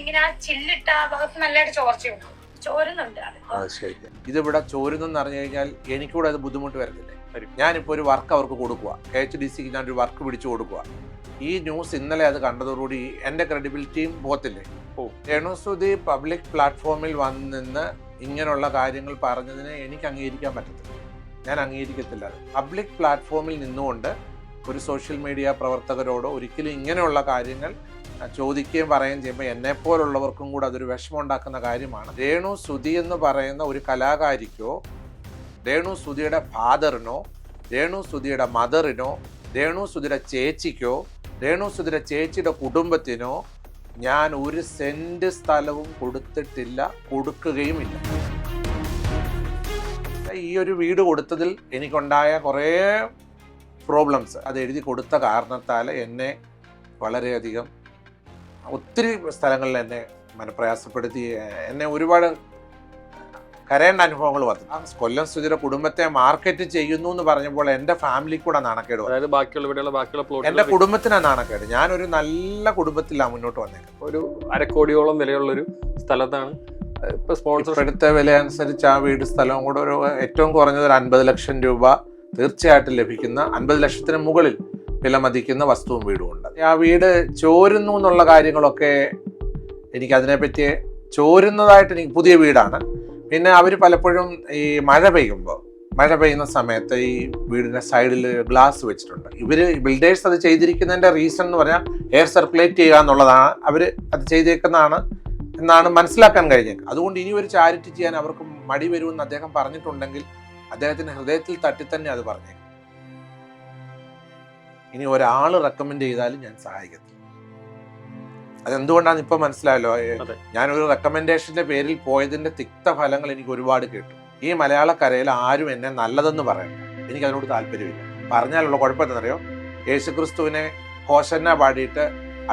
ഇങ്ങനെ ആ ചില്ലിട്ട ആ ഭാഗത്ത് നല്ലതായിട്ട് ചോർച്ചയുണ്ട്, ചോരുന്നുണ്ട്. ശരി. ഇതിവിടെ ചോരുന്നെന്ന് അറിഞ്ഞു കഴിഞ്ഞാൽ എനിക്കൂടെ അത് ബുദ്ധിമുട്ട് വരുന്നില്ലേ? ഞാനിപ്പോൾ ഒരു വർക്ക് അവർക്ക് കൊടുക്കുക, KHDCക്ക് ഞാനൊരു വർക്ക് പിടിച്ചു കൊടുക്കുക. ഈ ന്യൂസ് ഇന്നലെ അത് കണ്ടതോടുകൂടി എൻ്റെ ക്രെഡിബിലിറ്റിയും പോകത്തില്ലേ? രേണുസുതി പബ്ലിക് പ്ലാറ്റ്ഫോമിൽ വന്ന് ഇങ്ങനെയുള്ള കാര്യങ്ങൾ പറഞ്ഞതിനെ എനിക്ക് അംഗീകരിക്കാൻ പറ്റത്തില്ല. ഞാൻ അംഗീകരിക്കത്തില്ല. പബ്ലിക് പ്ലാറ്റ്ഫോമിൽ നിന്നുകൊണ്ട് ഒരു സോഷ്യൽ മീഡിയ പ്രവർത്തകരോട് ഒരിക്കലും ഇങ്ങനെയുള്ള കാര്യങ്ങൾ ചോദിക്കുകയും പറയുകയും ചെയ്യുമ്പോൾ എന്നെപ്പോലുള്ളവർക്കും കൂടെ അതൊരു വിഷമം ഉണ്ടാക്കുന്ന കാര്യമാണ്. രേണുസുതി എന്ന് പറയുന്ന ഒരു കലാകാരിക്കോ, രേണുസുതിയുടെ ഫാദറിനോ, രേണുസുതിയുടെ മദറിനോ, രേണുസുതിയുടെ ചേച്ചിക്കോ, രേണുസുതിയുടെ ചേച്ചിയുടെ കുടുംബത്തിനോ ഞാൻ ഒരു സെന്റ് സ്ഥലവും കൊടുത്തിട്ടില്ല, കൊടുക്കുകയുമില്ല. ഈ ഒരു വീട് കൊടുത്തതിൽ എനിക്കുണ്ടായ കുറേ പ്രോബ്ലംസ് അത് എഴുതി കൊടുത്ത കാരണത്താൽ എന്നെ വളരെയധികം ഒത്തിരി സ്ഥലങ്ങളിൽ എന്നെ മനപ്രയാസപ്പെടുത്തി, എന്നെ ഒരുപാട് കരയേണ്ട അനുഭവങ്ങൾ വന്നു. കൊല്ലം സുധിയുടെ കുടുംബത്തെ മാർക്കറ്റ് ചെയ്യുന്നു എന്ന് പറഞ്ഞപ്പോൾ എൻ്റെ ഫാമിലി കൂടെ നാണക്കേട്, എൻ്റെ കുടുംബത്തിനാണ് നാണക്കേട്. ഞാനൊരു നല്ല കുടുംബത്തിലാണ് മുന്നോട്ട് വന്നേക്കുന്നത്. ഒരു 1/2 കോടിയോളം വിലയുള്ളൊരു സ്ഥലത്താണ് ഇപ്പോഴത്തെ വില അനുസരിച്ച് ആ വീട് സ്ഥലവും കൂടെ ഒരു ഏറ്റവും കുറഞ്ഞത് ഒരു 50 ലക്ഷം രൂപ തീർച്ചയായിട്ടും ലഭിക്കുന്ന, 50 ലക്ഷത്തിന് മുകളിൽ വില മതിക്കുന്ന വസ്തുവും വീടും ഉണ്ട്. ആ വീട് ചോരുന്നു എന്നുള്ള കാര്യങ്ങളൊക്കെ എനിക്ക് അതിനെപ്പറ്റി, ചോരുന്നതായിട്ട് എനിക്ക് പുതിയ വീടാണ്. പിന്നെ അവർ പലപ്പോഴും ഈ മഴ പെയ്യുന്ന സമയത്ത് ഈ വീടിൻ്റെ സൈഡിൽ ഗ്ലാസ് വെച്ചിട്ടുണ്ട്. ഇവർ ബിൽഡേഴ്സ് അത് ചെയ്തിരിക്കുന്നതിൻ്റെ റീസൺ എന്ന് പറഞ്ഞാൽ എയർ സർക്കുലേറ്റ് ചെയ്യുക എന്നുള്ളതാണ്. അവർ അത് ചെയ്തേക്കുന്നതാണ് എന്നാണ് മനസ്സിലാക്കാൻ കഴിഞ്ഞത്. അതുകൊണ്ട് ഇനി ഒരു ചാരിറ്റി ചെയ്യാൻ അവർക്ക് മടി വരുമെന്ന് അദ്ദേഹം പറഞ്ഞിട്ടുണ്ടെങ്കിൽ അദ്ദേഹത്തിൻ്റെ ഹൃദയത്തിൽ തട്ടി തന്നെ അത് പറഞ്ഞേക്കും. ഇനി ഒരാൾ റെക്കമെൻഡ് ചെയ്താലും ഞാൻ സഹായിക്കത്തില്ല. അതെന്തുകൊണ്ടാണ് ഇപ്പൊ മനസ്സിലായല്ലോ. ഞാനൊരു റെക്കമെൻഡേഷന്റെ പേരിൽ പോയതിന്റെ തിക്തഫലങ്ങൾ എനിക്ക് ഒരുപാട് കേട്ടു. ഈ മലയാളക്കരയിൽ ആരും എന്നെ നല്ലതെന്ന് പറയണ്ട, എനിക്ക് അതിനോട് താല്പര്യമില്ല. പറഞ്ഞാലുള്ള കുഴപ്പം എന്താണെന്നറിയോ? യേശുക്രിസ്തുവിനെ ഹോശന്ന പാടിയിട്ട്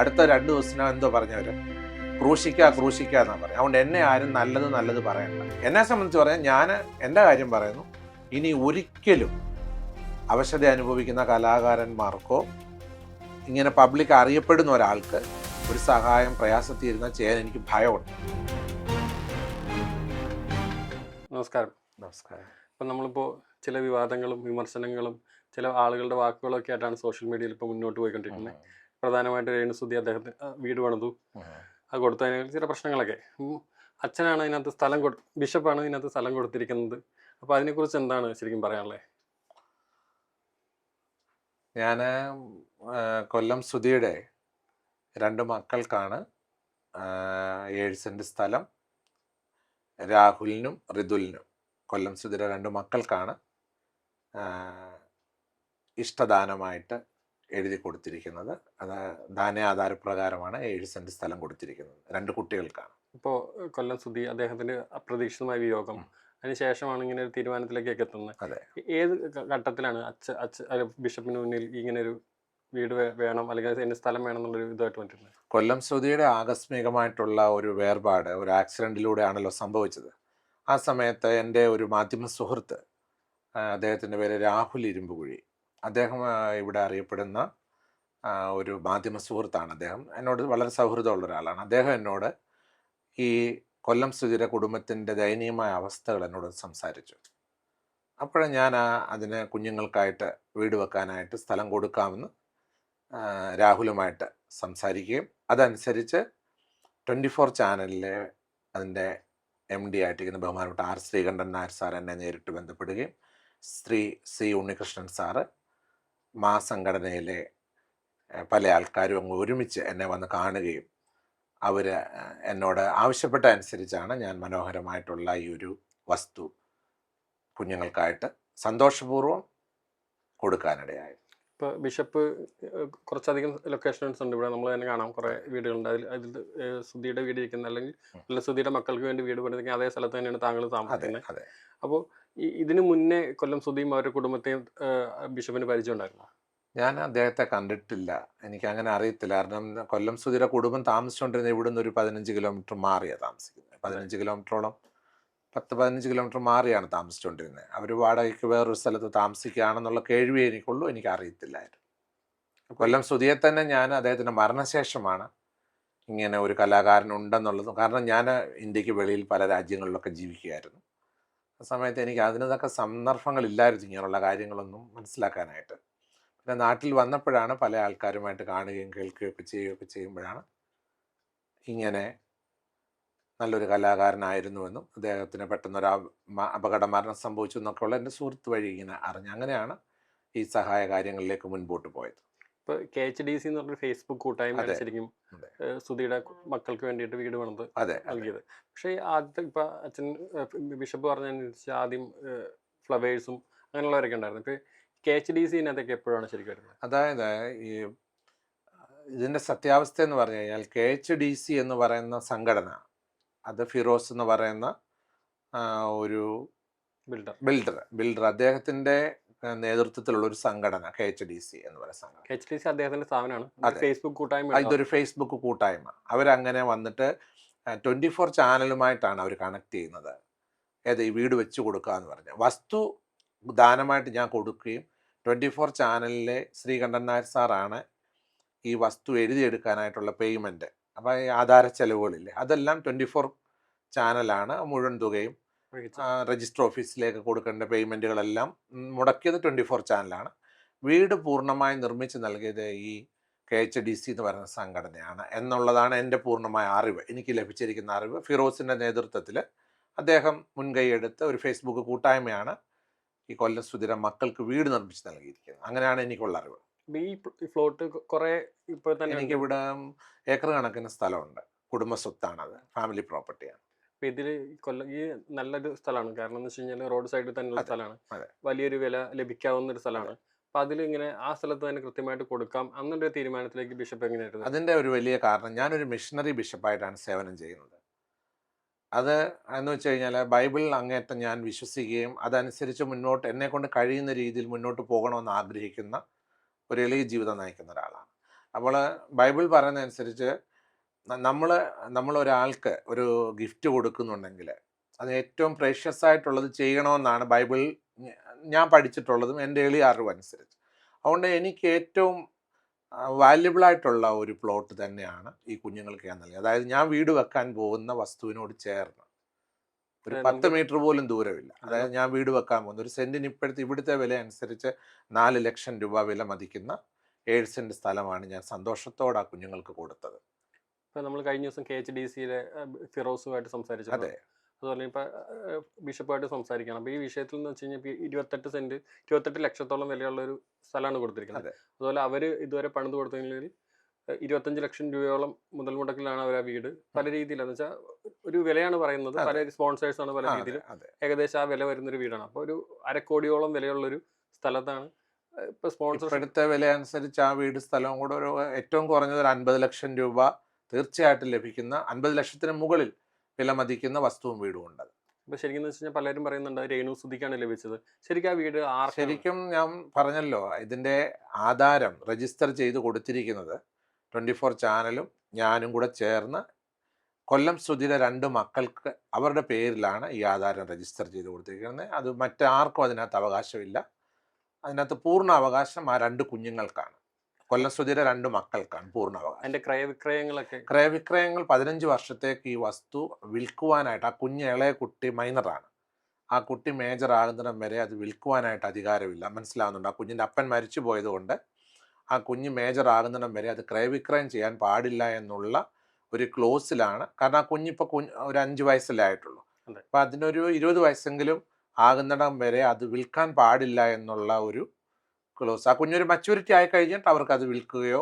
അടുത്ത 2 ദിവസത്തിനാണ് എന്തോ പറഞ്ഞവര് ക്രൂശിക്കുക എന്നാ പറയാം. അതുകൊണ്ട് എന്നെ ആരും നല്ലത് പറയണ്ട. എന്നെ സംബന്ധിച്ച് പറയാൻ ഞാൻ എൻ്റെ കാര്യം പറയുന്നു. ഇനി ഒരിക്കലും അവശത അനുഭവിക്കുന്ന കലാകാരന്മാർക്കോ ഇങ്ങനെ പബ്ലിക് അറിയപ്പെടുന്ന ഒരാൾക്ക് ഒരു സഹായം പ്രയാസത്തിരുന്നാൽ ചെയ്യാൻ എനിക്ക് ഭയമുണ്ട്. നമസ്കാരം. ഇപ്പം നമ്മളിപ്പോൾ ചില വിവാദങ്ങളും വിമർശനങ്ങളും ചില ആളുകളുടെ വാക്കുകളൊക്കെ ആയിട്ടാണ് സോഷ്യൽ മീഡിയയിൽ ഇപ്പോൾ മുന്നോട്ട് പോയിക്കൊണ്ടിരിക്കുന്നത്. പ്രധാനമായിട്ട് രേണുസുതി അദ്ദേഹത്തിന് വീട് പണിതു, അത് കൊടുത്തതിന് ചില പ്രശ്നങ്ങളൊക്കെ. അച്ഛനാണ് അതിനകത്ത് ബിഷപ്പാണ് ഇതിനകത്ത് സ്ഥലം കൊടുത്തിരിക്കുന്നത്. അപ്പോൾ അതിനെക്കുറിച്ച് എന്താണ് ശരിക്കും പറയാനുള്ളത്? ഞാൻ കൊല്ലം സുധിയുടെ 2 മക്കൾക്കാണ് 7 സെന്റ് സ്ഥലം. രാഹുലിനും ഋതുലിനും, കൊല്ലം സുധിയുടെ 2 മക്കൾക്കാണ് ഇഷ്ടദാനമായിട്ട് എഴുതി കൊടുത്തിരിക്കുന്നത്. അത് ദാനാധാരപ്രകാരമാണ് 7 സെന്റ് സ്ഥലം കൊടുത്തിരിക്കുന്നത്. 2 കുട്ടികൾക്കാണ്. ഇപ്പോൾ കൊല്ലം സുധി അദ്ദേഹത്തിന്റെ അപ്രതീക്ഷിതമായ വിയോഗം, അതിനുശേഷമാണ് ഇങ്ങനെ ഒരു തീരുമാനത്തിലേക്കൊക്കെ എത്തുന്നത്. അതെ. ഏത് ഘട്ടത്തിലാണ് ബിഷപ്പിന് മുന്നിൽ ഇങ്ങനെ ഒരു വീട് വേണം അല്ലെങ്കിൽ എന്റെ സ്ഥലം വേണം എന്നുള്ളൊരു ഇതായിട്ട് വന്നിട്ടുണ്ട്? കൊല്ലം സുധിയുടെ ആകസ്മികമായിട്ടുള്ള ഒരു വേർപാട് ഒരു ആക്സിഡന്റിലൂടെയാണല്ലോ സംഭവിച്ചത്. ആ സമയത്ത് എൻ്റെ ഒരു മാധ്യമ സുഹൃത്ത്, അദ്ദേഹത്തിൻ്റെ പേര് രാഹുൽ ഇരുമ്പുകുഴി, അദ്ദേഹം ഇവിടെ അറിയപ്പെടുന്ന ഒരു മാധ്യമ സുഹൃത്താണ്. അദ്ദേഹം എന്നോട് വളരെ സൗഹൃദമുള്ള ഒരാളാണ്. അദ്ദേഹം എന്നോട് ഈ കൊല്ലം സുധിയുടെ കുടുംബത്തിൻ്റെ ദയനീയമായ അവസ്ഥകൾ എന്നോട് സംസാരിച്ചു. അപ്പോഴും ഞാൻ അതിന് കുഞ്ഞുങ്ങൾക്കായിട്ട് വീട് വെക്കാനായിട്ട് സ്ഥലം കൊടുക്കാമെന്ന് രാഹുലുമായിട്ട് സംസാരിക്കുകയും അതനുസരിച്ച് 24 ചാനലിലെ അതിൻ്റെ MD ആയിട്ടിരിക്കുന്ന ബഹുമാനപ്പെട്ട R ശ്രീകണ്ഠൻ നായർ സാർ എന്നെ നേരിട്ട് ബന്ധപ്പെടുകയും ശ്രീ C ഉണ്ണികൃഷ്ണൻ സാറ്, സംഘടനയിലെ പല ആൾക്കാരും അങ്ങ് ഒരുമിച്ച് എന്നെ വന്ന് കാണുകയും അവർ എന്നോട് ആവശ്യപ്പെട്ട അനുസരിച്ചാണ് ഞാൻ മനോഹരമായിട്ടുള്ള ഈ ഒരു വസ്തു കുഞ്ഞുങ്ങൾക്കായിട്ട് സന്തോഷപൂർവ്വം കൊടുക്കാനിടയായത്. ഇപ്പോൾ ബിഷപ്പ് കുറച്ചധികം ലൊക്കേഷൻസ് ഉണ്ട് ഇവിടെ, നമ്മൾ തന്നെ കാണാം കുറേ വീടുകളുണ്ട്. അതിൽ സുധിയുടെ വീട് ഇരിക്കുന്ന അല്ലെങ്കിൽ സുധിയുടെ മക്കൾക്ക് വേണ്ടി വീട് പണിതിരിക്കുന്ന അതേ സ്ഥലത്ത് തന്നെയാണ് താങ്കൾ താമസിക്കുന്നത്. അപ്പോൾ ഇതിനു മുന്നേ കൊല്ലം സുധിയും അവരുടെ കുടുംബത്തെയും ബിഷപ്പിന് പരിചയം ഉണ്ടായിരുന്നു? ഞാൻ അദ്ദേഹത്തെ കണ്ടിട്ടില്ല, എനിക്ക് അങ്ങനെ അറിയത്തില്ല. കാരണം കൊല്ലം സുധിയുടെ കുടുംബം താമസിച്ചുകൊണ്ടിരുന്ന ഇവിടുന്ന് ഒരു 15 കിലോമീറ്റർ മാറിയാണ് താമസിക്കുന്നത്. 15 കിലോമീറ്ററോളം 10-15 കിലോമീറ്റർ മാറിയാണ് താമസിച്ചുകൊണ്ടിരുന്നത്. അവർ വാടകയ്ക്ക് വേറൊരു സ്ഥലത്ത് താമസിക്കുകയാണെന്നുള്ള കേൾവി എനിക്കുള്ളൂ, എനിക്ക് അറിയത്തില്ലായിരുന്നു. കൊല്ലം സുധിയെ തന്നെ ഞാൻ അദ്ദേഹത്തിൻ്റെ മരണശേഷമാണ് ഇങ്ങനെ ഒരു കലാകാരൻ ഉണ്ടെന്നുള്ളതും. കാരണം ഞാൻ ഇന്ത്യക്ക് വെളിയിൽ പല രാജ്യങ്ങളിലൊക്കെ ജീവിക്കുകയായിരുന്നു. ആ സമയത്ത് എനിക്ക് അതിനൊക്കെ സന്ദർഭങ്ങളില്ലായിരുന്നു ഇങ്ങനെയുള്ള കാര്യങ്ങളൊന്നും മനസ്സിലാക്കാനായിട്ട്. പിന്നെ നാട്ടിൽ വന്നപ്പോഴാണ് പല ആൾക്കാരുമായിട്ട് കാണുകയും കേൾക്കുകയൊക്കെ ചെയ്യുകയൊക്കെ ചെയ്യുമ്പോഴാണ് ഇങ്ങനെ നല്ലൊരു കലാകാരനായിരുന്നുവെന്നും അദ്ദേഹത്തിന് പെട്ടെന്നൊരു അപകട മരണം സംഭവിച്ചു എന്നൊക്കെയുള്ള എൻ്റെ സുഹൃത്ത് വഴി ഇങ്ങനെ അറിഞ്ഞു. അങ്ങനെയാണ് ഈ സഹായ കാര്യങ്ങളിലേക്ക് മുൻപോട്ട് പോയത്. ഇപ്പോൾ KHDC എന്ന് പറഞ്ഞൊരു ഫേസ്ബുക്ക് കൂട്ടായ്മയാണ് അതെ. ശരിക്കും അതെ. സുധിയുടെ മക്കൾക്ക് വേണ്ടിയിട്ട് വീട് പണിത് അതെ. നൽകിയത്. പക്ഷേ ആദ്യത്തെ ഇപ്പം അച്ഛൻ ബിഷപ്പ് പറഞ്ഞനുസരിച്ച് ആദ്യം ഫ്ലവേഴ്സും അങ്ങനെയുള്ളവരൊക്കെ ഉണ്ടായിരുന്നു. ഇപ്പോൾ KHDC അതൊക്കെ എപ്പോഴാണ് ശരിക്കും വരുന്നത്? അതായത് ഈ ഇതിൻ്റെ സത്യാവസ്ഥ എന്ന് പറഞ്ഞു കഴിഞ്ഞാൽ KHDC എന്ന് പറയുന്ന സംഘടന, അത് ഫിറോസ് എന്ന് പറയുന്ന ഒരു ബിൽഡർ അദ്ദേഹത്തിൻ്റെ നേതൃത്വത്തിലുള്ള ഒരു സംഘടന KHDC എന്ന് പറയുന്ന സംഘടന. KHDC അദ്ദേഹത്തിന്റെ സ്ഥാപനമാണ്. അതെ. ഫേസ്ബുക്ക് കൂട്ടായ്മ. ഇതൊരു ഫേസ്ബുക്ക് കൂട്ടായ്മ. അവരങ്ങനെ വന്നിട്ട് 24 ചാനലുമായിട്ടാണ് അവർ കണക്ട് ചെയ്യുന്നത്. ഈ വീട് വെച്ച് കൊടുക്കുക എന്ന് പറഞ്ഞ വസ്തു ദാനമായിട്ട് ഞാൻ കൊടുക്കുകയും 24 ചാനലിലെ ശ്രീകണ്ഠൻ നായർ സാറാണ് ഈ വസ്തു എഴുതിയെടുക്കാനായിട്ടുള്ള പേയ്മെൻറ്റ്. അപ്പോൾ ഈ ആധാര ചെലവുകളില്ലേ, അതെല്ലാം 24 ചാനലാണ് മുഴുവൻ തുകയും രജിസ്റ്റർ ഓഫീസിലേക്ക് കൊടുക്കേണ്ട പേയ്മെൻറ്റുകളെല്ലാം മുടക്കിയത് 24 ചാനലാണ്. വീട് പൂർണ്ണമായി നിർമ്മിച്ച് നൽകിയത് ഈ KHDC എന്ന് പറയുന്ന സംഘടനയാണ് എന്നുള്ളതാണ് എൻ്റെ പൂർണ്ണമായ അറിവ്, എനിക്ക് ലഭിച്ചിരിക്കുന്ന അറിവ്. ഫിറോസിൻ്റെ നേതൃത്വത്തിൽ അദ്ദേഹം മുൻകൈയെടുത്ത് ഒരു ഫേസ്ബുക്ക് കൂട്ടായ്മയാണ് ഈ കൊല്ലം സുധിയുടെ മക്കൾക്ക് വീട് നിർമ്മിച്ച് നൽകിയിരിക്കുന്നത്. അങ്ങനെയാണ് എനിക്കുള്ള അറിവ്. ഈ ഫ്ലോട്ട് കുറേ ഇപ്പോൾ തന്നെ എനിക്കിവിടെ ഏക്കർ കണക്കിന് സ്ഥലമുണ്ട്. കുടുംബ സ്വത്താണത്, ഫാമിലി പ്രോപ്പർട്ടിയാണ്. അപ്പോൾ ഇതിൽ ഈ നല്ലൊരു സ്ഥലമാണ്. കാരണം എന്ന് വെച്ച് കഴിഞ്ഞാൽ റോഡ് സൈഡിൽ തന്നെയുള്ള സ്ഥലമാണ്, വലിയൊരു വില ലഭിക്കാവുന്ന ഒരു സ്ഥലമാണ്. അപ്പോൾ അതിൽ ഇങ്ങനെ ആ സ്ഥലത്ത് തന്നെ കൃത്യമായിട്ട് കൊടുക്കാം എന്നൊരു തീരുമാനത്തിലേക്ക് ബിഷപ്പ് എങ്ങനെയായിരുന്നു? അതിൻ്റെ ഒരു വലിയ കാരണം, ഞാനൊരു മിഷണറി ബിഷപ്പായിട്ടാണ് സേവനം ചെയ്യുന്നത്. അത് എന്ന് വെച്ച് കഴിഞ്ഞാൽ ബൈബിൾ അങ്ങേറ്റം ഞാൻ വിശ്വസിക്കുകയും അതനുസരിച്ച് മുന്നോട്ട് എന്നെക്കൊണ്ട് കഴിയുന്ന രീതിയിൽ മുന്നോട്ട് പോകണമെന്ന് ആഗ്രഹിക്കുന്ന ഒരു എളിയ ജീവിതം നയിക്കുന്ന ഒരാളാണ്. അപ്പോൾ ബൈബിൾ പറയുന്നതനുസരിച്ച് നമ്മളൊരാൾക്ക് ഒരു ഗിഫ്റ്റ് കൊടുക്കുന്നുണ്ടെങ്കിൽ അത് ഏറ്റവും പ്രഷ്യസ് ആയിട്ടുള്ളത് ചെയ്യണമെന്നാണ് ബൈബിൾ ഞാൻ പഠിച്ചിട്ടുള്ളതും എൻ്റെ എളിയ അറിവനുസരിച്ച്. അതുകൊണ്ട് എനിക്ക് ഏറ്റവും വാല്യബിളായിട്ടുള്ള ഒരു പ്ലോട്ട് തന്നെയാണ് ഈ കുഞ്ഞുങ്ങൾക്ക് ഞാൻ നൽകിയത്. അതായത് ഞാൻ വീട് വെക്കാൻ പോകുന്ന വസ്തുവിനോട് ചേർന്ന് ഒരു 10 മീറ്റർ പോലും ദൂരമില്ല. അതായത് ഞാൻ വീട് വെക്കാൻ പോകുന്ന ഒരു സെൻറ്റിന് ഇവിടുത്തെ വില അനുസരിച്ച് 4 ലക്ഷം രൂപ വില മതിക്കുന്ന 7 സെൻറ്റ് സ്ഥലമാണ് ഞാൻ സന്തോഷത്തോടെ ആ കുഞ്ഞുങ്ങൾക്ക് കൊടുത്തത്. ഇപ്പോൾ നമ്മൾ കഴിഞ്ഞ ദിവസം KHDCയിലെ ഫിറോസുമായിട്ട് സംസാരിച്ചു. അതെ. അതുപോലെ ഇപ്പോൾ ബിഷപ്പായിട്ട് സംസാരിക്കണം. അപ്പോൾ ഈ വിഷയത്തിൽ എന്ന് വെച്ച് കഴിഞ്ഞാൽ 28 ലക്ഷത്തോളം വിലയുള്ളൊരു സ്ഥലമാണ് കൊടുത്തിരിക്കുന്നത്. അതുപോലെ അവർ ഇതുവരെ പണിത് കൊടുത്തതിൽ 25 ലക്ഷം രൂപയോളം മുതൽ മുടക്കിലാണ് അവർ ആ വീട് പല രീതിയിലെന്ന് വെച്ചാൽ ഒരു വിലയാണ് പറയുന്നത്, പല സ്പോൺസേഴ്സാണ് പല രീതിയിൽ ഏകദേശം ആ വില വരുന്നൊരു വീടാണ്. അപ്പോൾ ഒരു 2 കോടിയോളം വിലയുള്ളൊരു സ്ഥലത്താണ് ഇപ്പോൾ സ്പോൺസർ. ഇപ്പോഴത്തെ വില അനുസരിച്ച് ആ വീട് സ്ഥലവും കൂടെ ഒരു ഏറ്റവും കുറഞ്ഞത് ഒരു 50 ലക്ഷം രൂപ തീർച്ചയായിട്ടും ലഭിക്കുന്ന, 50 ലക്ഷത്തിന് മുകളിൽ വില മതിക്കുന്ന വസ്തുവും വീടും ഉണ്ട്. അപ്പോൾ ശരിക്കും എന്ന് വെച്ച് കഴിഞ്ഞാൽ പലരും പറയുന്നുണ്ട് രേണു സുധിക്കാണ് ലഭിച്ചത്. ശരിക്കും ആ വീട് ശരിക്കും ഞാൻ പറഞ്ഞല്ലോ, ഇതിൻ്റെ ആധാരം രജിസ്റ്റർ ചെയ്ത് കൊടുത്തിരിക്കുന്നത് 24 ചാനലും ഞാനും കൂടെ ചേർന്ന് കൊല്ലം സുധിയുടെ 2 മക്കൾക്ക് അവരുടെ പേരിലാണ് ഈ ആധാരം രജിസ്റ്റർ ചെയ്ത് കൊടുത്തിരിക്കുന്നത്. അത് മറ്റാർക്കും അതിനകത്ത് അവകാശമില്ല. അതിനകത്ത് പൂർണ്ണ അവകാശം ആ 2 കുഞ്ഞുങ്ങൾക്കാണ്. കൊല്ലം സുധിയുടെ 2 മക്കൾക്കാണ് പൂർണ്ണ അവകാശം. അതിൻ്റെ ക്രയവിക്രയങ്ങൾ 15 വർഷത്തേക്ക് ഈ വസ്തു വിൽക്കുവാനായിട്ട്, ആ ഇളയ കുട്ടി മൈനറാണ്, ആ കുട്ടി മേജർ ആകുന്നിടം വരെ അത് വിൽക്കുവാനായിട്ട് അധികാരമില്ല. മനസ്സിലാവുന്നുണ്ട്? ആ കുഞ്ഞിൻ്റെ അപ്പൻ മരിച്ചു പോയതുകൊണ്ട് ആ കുഞ്ഞ് മേജർ ആകുന്നിടം വരെ അത് ക്രയവിക്രയം ചെയ്യാൻ പാടില്ല എന്നുള്ള ഒരു ക്ലോസിലാണ്. കാരണം ആ കുഞ്ഞിപ്പോൾ ഒരു 5 വയസ്സല്ലേ ആയിട്ടുള്ളൂ. അപ്പോൾ അതിനൊരു 20 വയസ്സെങ്കിലും ആകുന്നിടം വരെ അത് വിൽക്കാൻ പാടില്ല എന്നുള്ള ഒരു ക്ലോസ്. ആ കുഞ്ഞൊരു മച്യൂരിറ്റി ആയി കഴിഞ്ഞിട്ട് അവർക്ക് അത് വിൽക്കുകയോ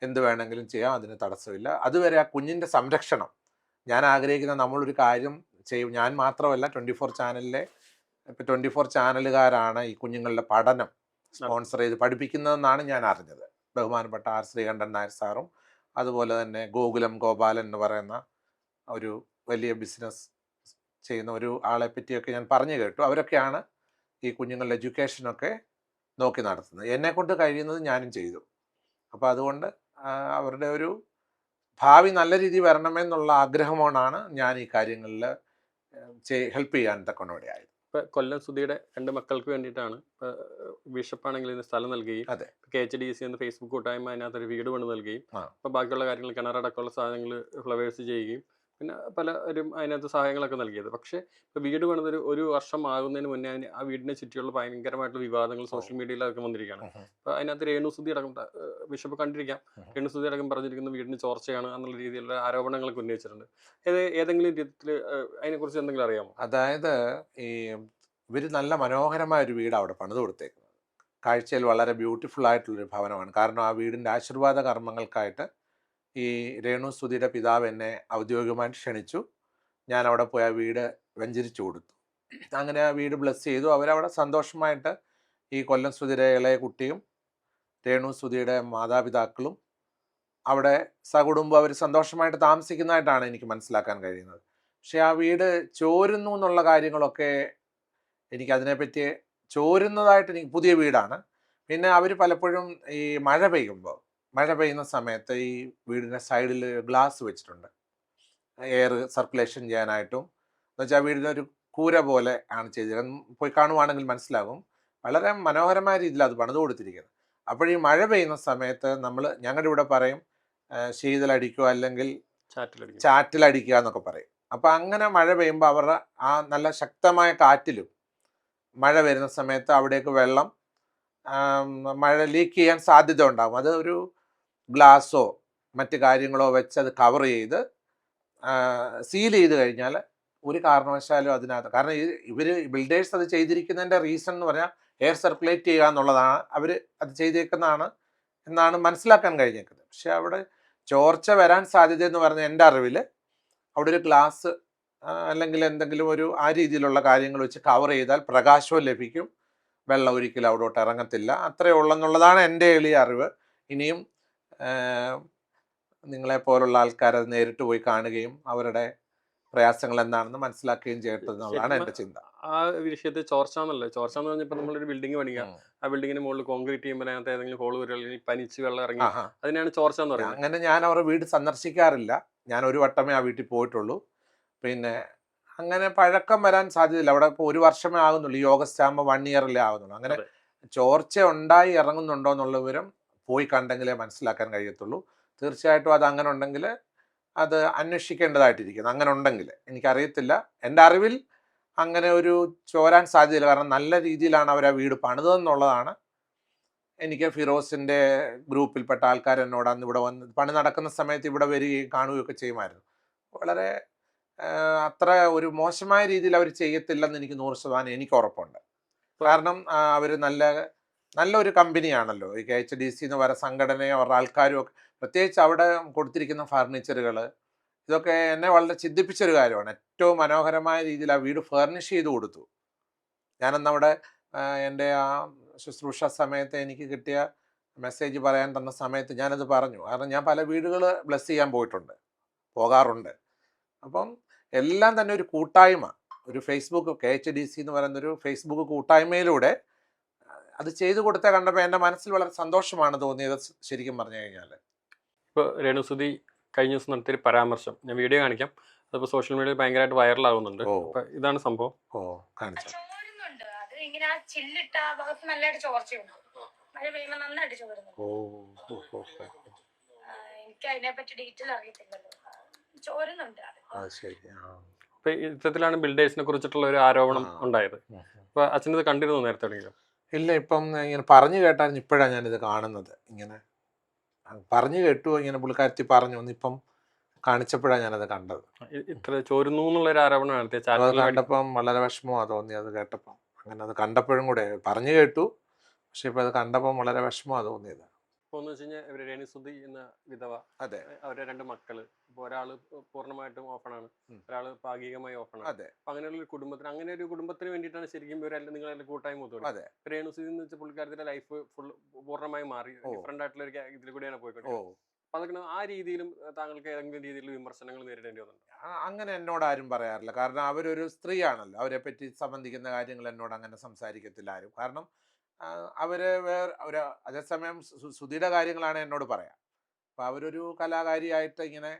എന്ത് വേണമെങ്കിലും ചെയ്യാം, അതിന് തടസ്സമില്ല. അതുവരെ ആ കുഞ്ഞിൻ്റെ സംരക്ഷണം ഞാൻ ആഗ്രഹിക്കുന്ന നമ്മളൊരു കാര്യം ചെയ്യും. ഞാൻ മാത്രമല്ല, 24 ചാനലിലെ ഇപ്പോൾ 24 ചാനലുകാരാണ് ഈ കുഞ്ഞുങ്ങളുടെ പഠനം സ്പോൺസർ ചെയ്ത് പഠിപ്പിക്കുന്നതെന്നാണ് ഞാൻ അറിഞ്ഞത്. ബഹുമാനപ്പെട്ട ആർ ശ്രീകണ്ഠൻ നായർ സാറും അതുപോലെ തന്നെ ഗോകുലം ഗോപാലൻ എന്ന് പറയുന്ന ഒരു വലിയ ബിസിനസ് ചെയ്യുന്ന ഒരു ആളെ പറ്റിയൊക്കെ ഞാൻ പറഞ്ഞു കേട്ടു. അവരൊക്കെയാണ് ഈ കുഞ്ഞുങ്ങളുടെ എഡ്യൂക്കേഷനൊക്കെ നോക്കി നടത്തുന്നത്. എന്നെക്കൊണ്ട് കഴിയുന്നത് ഞാനും ചെയ്തു. അപ്പോൾ അതുകൊണ്ട് അവരുടെ ഒരു ഭാവി നല്ല രീതിയിൽ വരണമെന്നുള്ള ആഗ്രഹമാണ് ഞാൻ ഈ കാര്യങ്ങളിൽ ഹെൽപ്പ് ചെയ്യാൻ തക്കൊണ്ടിടയായത്. ഇപ്പൊ കൊല്ലം സുധിയുടെ 2 മക്കൾക്ക് വേണ്ടിയിട്ടാണ് ബിഷപ്പാണെങ്കിൽ ഇതിന് സ്ഥലം നൽകുകയും അതെ. KHDC എന്ന ഫേസ്ബുക്ക് കൂട്ടായ്മ അതിനകത്തൊരു വീട് പണിത് നൽകുകയും ആ. അപ്പോൾ ബാക്കിയുള്ള കാര്യങ്ങൾ കിണറടക്കമുള്ള സാധനങ്ങൾ ഫ്ലവേഴ്സ് ചെയ്യുകയും പിന്നെ പലരും അതിനകത്ത് സഹായങ്ങളൊക്കെ നൽകിയത്. പക്ഷേ ഇപ്പോൾ വീട് പണിതൊരു 1 വർഷം ആകുന്നതിന് മുന്നേ ആ വീടിനെ ചുറ്റിയുള്ള ഭയങ്കരമായിട്ടുള്ള വിവാദങ്ങൾ സോഷ്യൽ മീഡിയയിലൊക്കെ വന്നിരിക്കുകയാണ്. അപ്പോൾ അതിനകത്ത് രേണുസുധി അടക്കം ബിഷപ്പ് കണ്ടിരിക്കാം, രേണുസുധി അടക്കം പറഞ്ഞിരിക്കുന്ന വീടിന് ചോർച്ചയാണ് എന്നുള്ള രീതിയിലുള്ള ആരോപണങ്ങളൊക്കെ ഉന്നയിച്ചിട്ടുണ്ട്. ഏതെങ്കിലും രീതിയിൽ അതിനെക്കുറിച്ച് എന്തെങ്കിലും അറിയാമോ? അതായത് ഈ ഇവർ നല്ല മനോഹരമായ ഒരു വീട് അവിടെ പണിത് കൊടുത്തേക്കുന്നത്. കാഴ്ചയിൽ വളരെ ബ്യൂട്ടിഫുൾ ആയിട്ടുള്ളൊരു ഭവനമാണ്. കാരണം ആ വീടിൻ്റെ ആശീർവാദ കർമ്മങ്ങൾക്കായിട്ട് ഈ രേണുസുധിയുടെ പിതാവ് എന്നെ ഔദ്യോഗികമായിട്ട് ക്ഷണിച്ചു. ഞാൻ അവിടെ പോയി ആ വീട് വെഞ്ചരിച്ചു കൊടുത്തു. അങ്ങനെ ആ വീട് ബ്ലെസ് ചെയ്തു. അവരവിടെ സന്തോഷമായിട്ട് ഈ കൊല്ലം സുധിയുടെ ഇളയ കുട്ടിയും രേണുസുധിയുടെ മാതാപിതാക്കളും അവിടെ സകുടുംബം അവർ സന്തോഷമായിട്ട് താമസിക്കുന്നതായിട്ടാണ് എനിക്ക് മനസ്സിലാക്കാൻ കഴിയുന്നത്. പക്ഷേ ആ വീട് ചോരുന്നു എന്നുള്ള കാര്യങ്ങളൊക്കെ എനിക്ക് അതിനെപ്പറ്റി ചോരുന്നതായിട്ട് എനിക്ക് പുതിയ വീടാണ്. പിന്നെ അവർ പലപ്പോഴും ഈ മഴ പെയ്യുന്ന സമയത്ത് ഈ വീടിൻ്റെ സൈഡിൽ ഗ്ലാസ് വെച്ചിട്ടുണ്ട് എയർ സർക്കുലേഷൻ ചെയ്യാനായിട്ടും. എന്ന് വെച്ചാൽ വീടിനൊരു കൂര പോലെ ആണ് ചെയ്തിരിക്കുന്നത്. പോയി കാണുവാണെങ്കിൽ മനസ്സിലാകും. വളരെ മനോഹരമായ രീതിയിൽ അത് പണിത് കൊടുത്തിരിക്കുന്നത്. അപ്പോൾ ഈ മഴ പെയ്യുന്ന സമയത്ത് ഞങ്ങളുടെ ഇവിടെ പറയും ശീതലടിക്കുക അല്ലെങ്കിൽ ചാറ്റിലടിക്കുക എന്നൊക്കെ പറയും. അപ്പോൾ അങ്ങനെ മഴ പെയ്യുമ്പോൾ അവരുടെ ആ നല്ല ശക്തമായ കാറ്റിലും മഴ വരുന്ന സമയത്ത് അവിടേക്ക് വെള്ളം മഴ ലീക്ക് ചെയ്യാൻ സാധ്യത ഉണ്ടാകും. അത് ഒരു ഗ്ലാസ്സോ മറ്റ് കാര്യങ്ങളോ വെച്ച് അത് കവർ ചെയ്ത് സീൽ ചെയ്ത് കഴിഞ്ഞാൽ ഒരു കാരണവശാലും അതിനകത്ത്, കാരണം ഇവർ ബിൽഡേഴ്സ് അത് ചെയ്തിരിക്കുന്നതിൻ്റെ റീസൺ എന്ന് പറഞ്ഞാൽ എയർ സർക്കുലേറ്റ് ചെയ്യുക എന്നുള്ളതാണ്. അവർ അത് ചെയ്തേക്കുന്നതാണ് എന്നാണ് മനസ്സിലാക്കാൻ കഴിഞ്ഞേക്കുന്നത്. പക്ഷെ അവിടെ ചോർച്ച വരാൻ സാധ്യത എന്ന് പറഞ്ഞ എൻ്റെ അറിവിൽ അവിടെ ഒരു ഗ്ലാസ് അല്ലെങ്കിൽ എന്തെങ്കിലും ഒരു ആ രീതിയിലുള്ള കാര്യങ്ങൾ വെച്ച് കവർ ചെയ്താൽ പ്രകാശവും ലഭിക്കും, വെള്ളം ഒരിക്കലും അവിടോട്ട് ഇറങ്ങത്തില്ല. അത്രയേ ഉള്ളെന്നുള്ളതാണ് എൻ്റെ എളിയ അറിവ്. ഇനിയും നിങ്ങളെപ്പോലുള്ള ആൾക്കാരത് നേരിട്ട് പോയി കാണുകയും അവരുടെ പ്രയാസങ്ങൾ എന്താണെന്ന് മനസ്സിലാക്കുകയും ചെയ്യട്ടെന്നുള്ളതാണ് എൻ്റെ ചിന്ത. ആ വിഷയത്തിൽ ചോർച്ച എന്ന് പറഞ്ഞപ്പോൾ നമ്മളൊരു ബിൽഡിംഗ് പണിയുക, ആ ബിൽഡിങ്ങിന് മുകളിൽ കോൺക്രീറ്റ് ചെയ്യുമ്പോൾ അതിനകത്ത് ഏതെങ്കിലും ഹോൾ വരിക, പനിച്ച് വെള്ളം ഇറങ്ങി, അതിനാണ് ചോർച്ച എന്ന് പറയുന്നത്. അങ്ങനെ ഞാൻ അവരുടെ വീട് സന്ദർശിക്കാറില്ല. ഞാൻ ഒരു വട്ടമേ ആ വീട്ടിൽ പോയിട്ടുള്ളൂ. പിന്നെ അങ്ങനെ പഴക്കം വരാൻ സാധ്യതയില്ല. അവിടെ ഇപ്പോൾ 1 വർഷമേ ആകുന്നുള്ളൂ. ഈ ഓഗസ്റ്റ് ആകുമ്പോൾ 1 ഇയറല്ലേ ആകുന്നുള്ളൂ. അങ്ങനെ ചോർച്ച ഉണ്ടായി ഇറങ്ങുന്നുണ്ടോ എന്നുള്ള വിവരം പോയി കണ്ടെങ്കിലേ മനസ്സിലാക്കാൻ കഴിയത്തുള്ളൂ. തീർച്ചയായിട്ടും അത് അങ്ങനെ ഉണ്ടെങ്കിൽ അത് അന്വേഷിക്കേണ്ടതായിട്ടിരിക്കുന്നു. അങ്ങനെ ഉണ്ടെങ്കിൽ എനിക്കറിയത്തില്ല. എൻ്റെ അറിവിൽ അങ്ങനെ ഒരു ചോരാൻ സാധ്യതയില്ല. കാരണം നല്ല രീതിയിലാണ് അവർ ആ വീട് പണിതെന്നുള്ളതാണ് എനിക്ക് ഫിറോസിൻ്റെ ഗ്രൂപ്പിൽപ്പെട്ട ആൾക്കാർ എന്നോട് അന്ന് ഇവിടെ വന്ന് പണി നടക്കുന്ന സമയത്ത് ഇവിടെ വരികയും കാണുകയൊക്കെ ചെയ്യുമായിരുന്നു. വളരെ അത്ര ഒരു മോശമായ രീതിയിൽ അവർ ചെയ്യത്തില്ലെന്ന് എനിക്ക് 100% എനിക്ക് ഉറപ്പുണ്ട്. കാരണം അവർ നല്ലൊരു കമ്പനിയാണല്ലോ ഈ KHDC എന്ന് പറയുന്ന സംഘടനയും അവരുടെ ആൾക്കാരും ഒക്കെ. പ്രത്യേകിച്ച് അവിടെ കൊടുത്തിരിക്കുന്ന ഫർണിച്ചറുകൾ ഇതൊക്കെ എന്നെ വളരെ ചിന്തിപ്പിച്ചൊരു കാര്യമാണ്. ഏറ്റവും മനോഹരമായ രീതിയിൽ ആ വീട് ഫർണിഷ് ചെയ്ത് കൊടുത്തു. ഞാനന്നവിടെ എൻ്റെ ആ ശുശ്രൂഷ സമയത്ത് എനിക്ക് കിട്ടിയ മെസ്സേജ് പറയാൻ തന്ന സമയത്ത് ഞാനത് പറഞ്ഞു. കാരണം ഞാൻ പല വീടുകൾ ബ്ലെസ് ചെയ്യാൻ പോകാറുണ്ട്. അപ്പം എല്ലാം തന്നെ ഒരു കൂട്ടായ്മ, ഒരു ഫേസ്ബുക്ക് KHDC എന്ന് പറയുന്നൊരു ഫേസ്ബുക്ക് കൂട്ടായ്മയിലൂടെ അത് ചെയ്തു കൊടുത്ത കണ്ടപ്പോൾ എൻ്റെ മനസ്സിൽ വളരെ സന്തോഷമാണ് തോന്നിയത് ശരിക്കും പറഞ്ഞു കഴിഞ്ഞാൽ. ഇപ്പോൾ രേണുസുധി കഴിഞ്ഞ ദിവസം നടത്തിയൊരു പരാമർശം ഞാൻ വീഡിയോ കാണിക്കാം. അതിപ്പോൾ സോഷ്യൽ മീഡിയയിൽ ഭയങ്കരമായിട്ട് വൈറലാകുന്നുണ്ട്. ഇതാണ് സംഭവം. കാണിച്ചു. ചോരുന്നുണ്ട്. അത് ഇങ്ങനെ ആ ചില്ലിട്ട ആ ഭാഗത്ത് നല്ലതായിട്ട് ചോർച്ചയുണ്ട്. മഴ പെയ്യുമ്പോൾ നന്നായിട്ട് ചോരുന്നുണ്ട്. എനിക്ക് അതിനെ പറ്റി ഡീറ്റെയിൽ അറിയത്തില്ലല്ലോ. ചോരുന്നുണ്ട്. അപ്പൊ ഇത്തരത്തിലാണ് ബിൽഡേഴ്സിനെ കുറിച്ചിട്ടുള്ള ഒരു ആരോപണം ഉണ്ടായത്. അപ്പൊ അച്ഛനത് കണ്ടിരുന്നു നേരത്തെ? ഇല്ല, ഇപ്പം ഇങ്ങനെ പറഞ്ഞു കേട്ടായിരുന്നു. ഇപ്പോഴാണ് ഞാനിത് കാണുന്നത്. ഇങ്ങനെ പറഞ്ഞു കേട്ടു, ഇങ്ങനെ പുള്ളിക്കാരത്തി പറഞ്ഞു, ഇപ്പം കാണിച്ചപ്പോഴാണ് ഞാനത് കണ്ടത്. ഇത്ര ചോരുന്നു എന്നുള്ളൊരു ആരോപണം കണ്ടപ്പം വളരെ വിഷമമാണ് തോന്നി അത് കേട്ടപ്പം. അങ്ങനെ അത് കണ്ടപ്പോഴും കൂടെ പറഞ്ഞു കേട്ടു, പക്ഷെ ഇപ്പം അത് കണ്ടപ്പം വളരെ വിഷമമാണ് തോന്നിയത്. ഇപ്പോൾ എന്ന് വെച്ച് കഴിഞ്ഞാൽ രേണുസുധി എന്ന വിധവ, അതെ, അവരുടെ 2 മക്കള്, ഇപ്പോൾ ഒരാൾ പൂർണ്ണമായിട്ടും ഓപ്പണാണ്, ഒരാൾ ഭാഗികമായി ഓപ്പണാണ്. അതെ, അങ്ങനെയുള്ള ഒരു കുടുംബത്തിന് വേണ്ടിയിട്ടാണ് ശരിക്കും നിങ്ങളെല്ലാം കൂട്ടായ്മ ഒത്തുകൂടി. അതെ, രേണുസുധി എന്ന് വെച്ചാൽ പുള്ളിക്കാരത്തിന്റെ ലൈഫ് പൂർണ്ണമായി മാറി ഡിഫറെന്റ് ആയിട്ടുള്ള ഒരു ഇതിൽ കൂടിയാണ് പോയിക്കൊണ്ടിരിക്കുന്നത്. അപ്പൊ അതൊക്കെ ആ രീതിയിലും താങ്കൾക്ക് ഏതെങ്കിലും രീതിയിൽ വിമർശനങ്ങൾ നേരിടേണ്ടി വന്നിട്ടുണ്ട്? അങ്ങനെ എന്നോട് ആരും പറയാറില്ല. കാരണം അവരൊരു സ്ത്രീയാണല്ലോ. അവരെ പറ്റി സംബന്ധിക്കുന്ന കാര്യങ്ങൾ എന്നോട് അങ്ങനെ സംസാരിക്കത്തില്ല ആരും. കാരണം അവര് അതേസമയം സുധിയുടെ കാര്യങ്ങളാണ് എന്നോട് പറയാം. അപ്പം അവരൊരു കലാകാരിയായിട്ട് ഇങ്ങനെ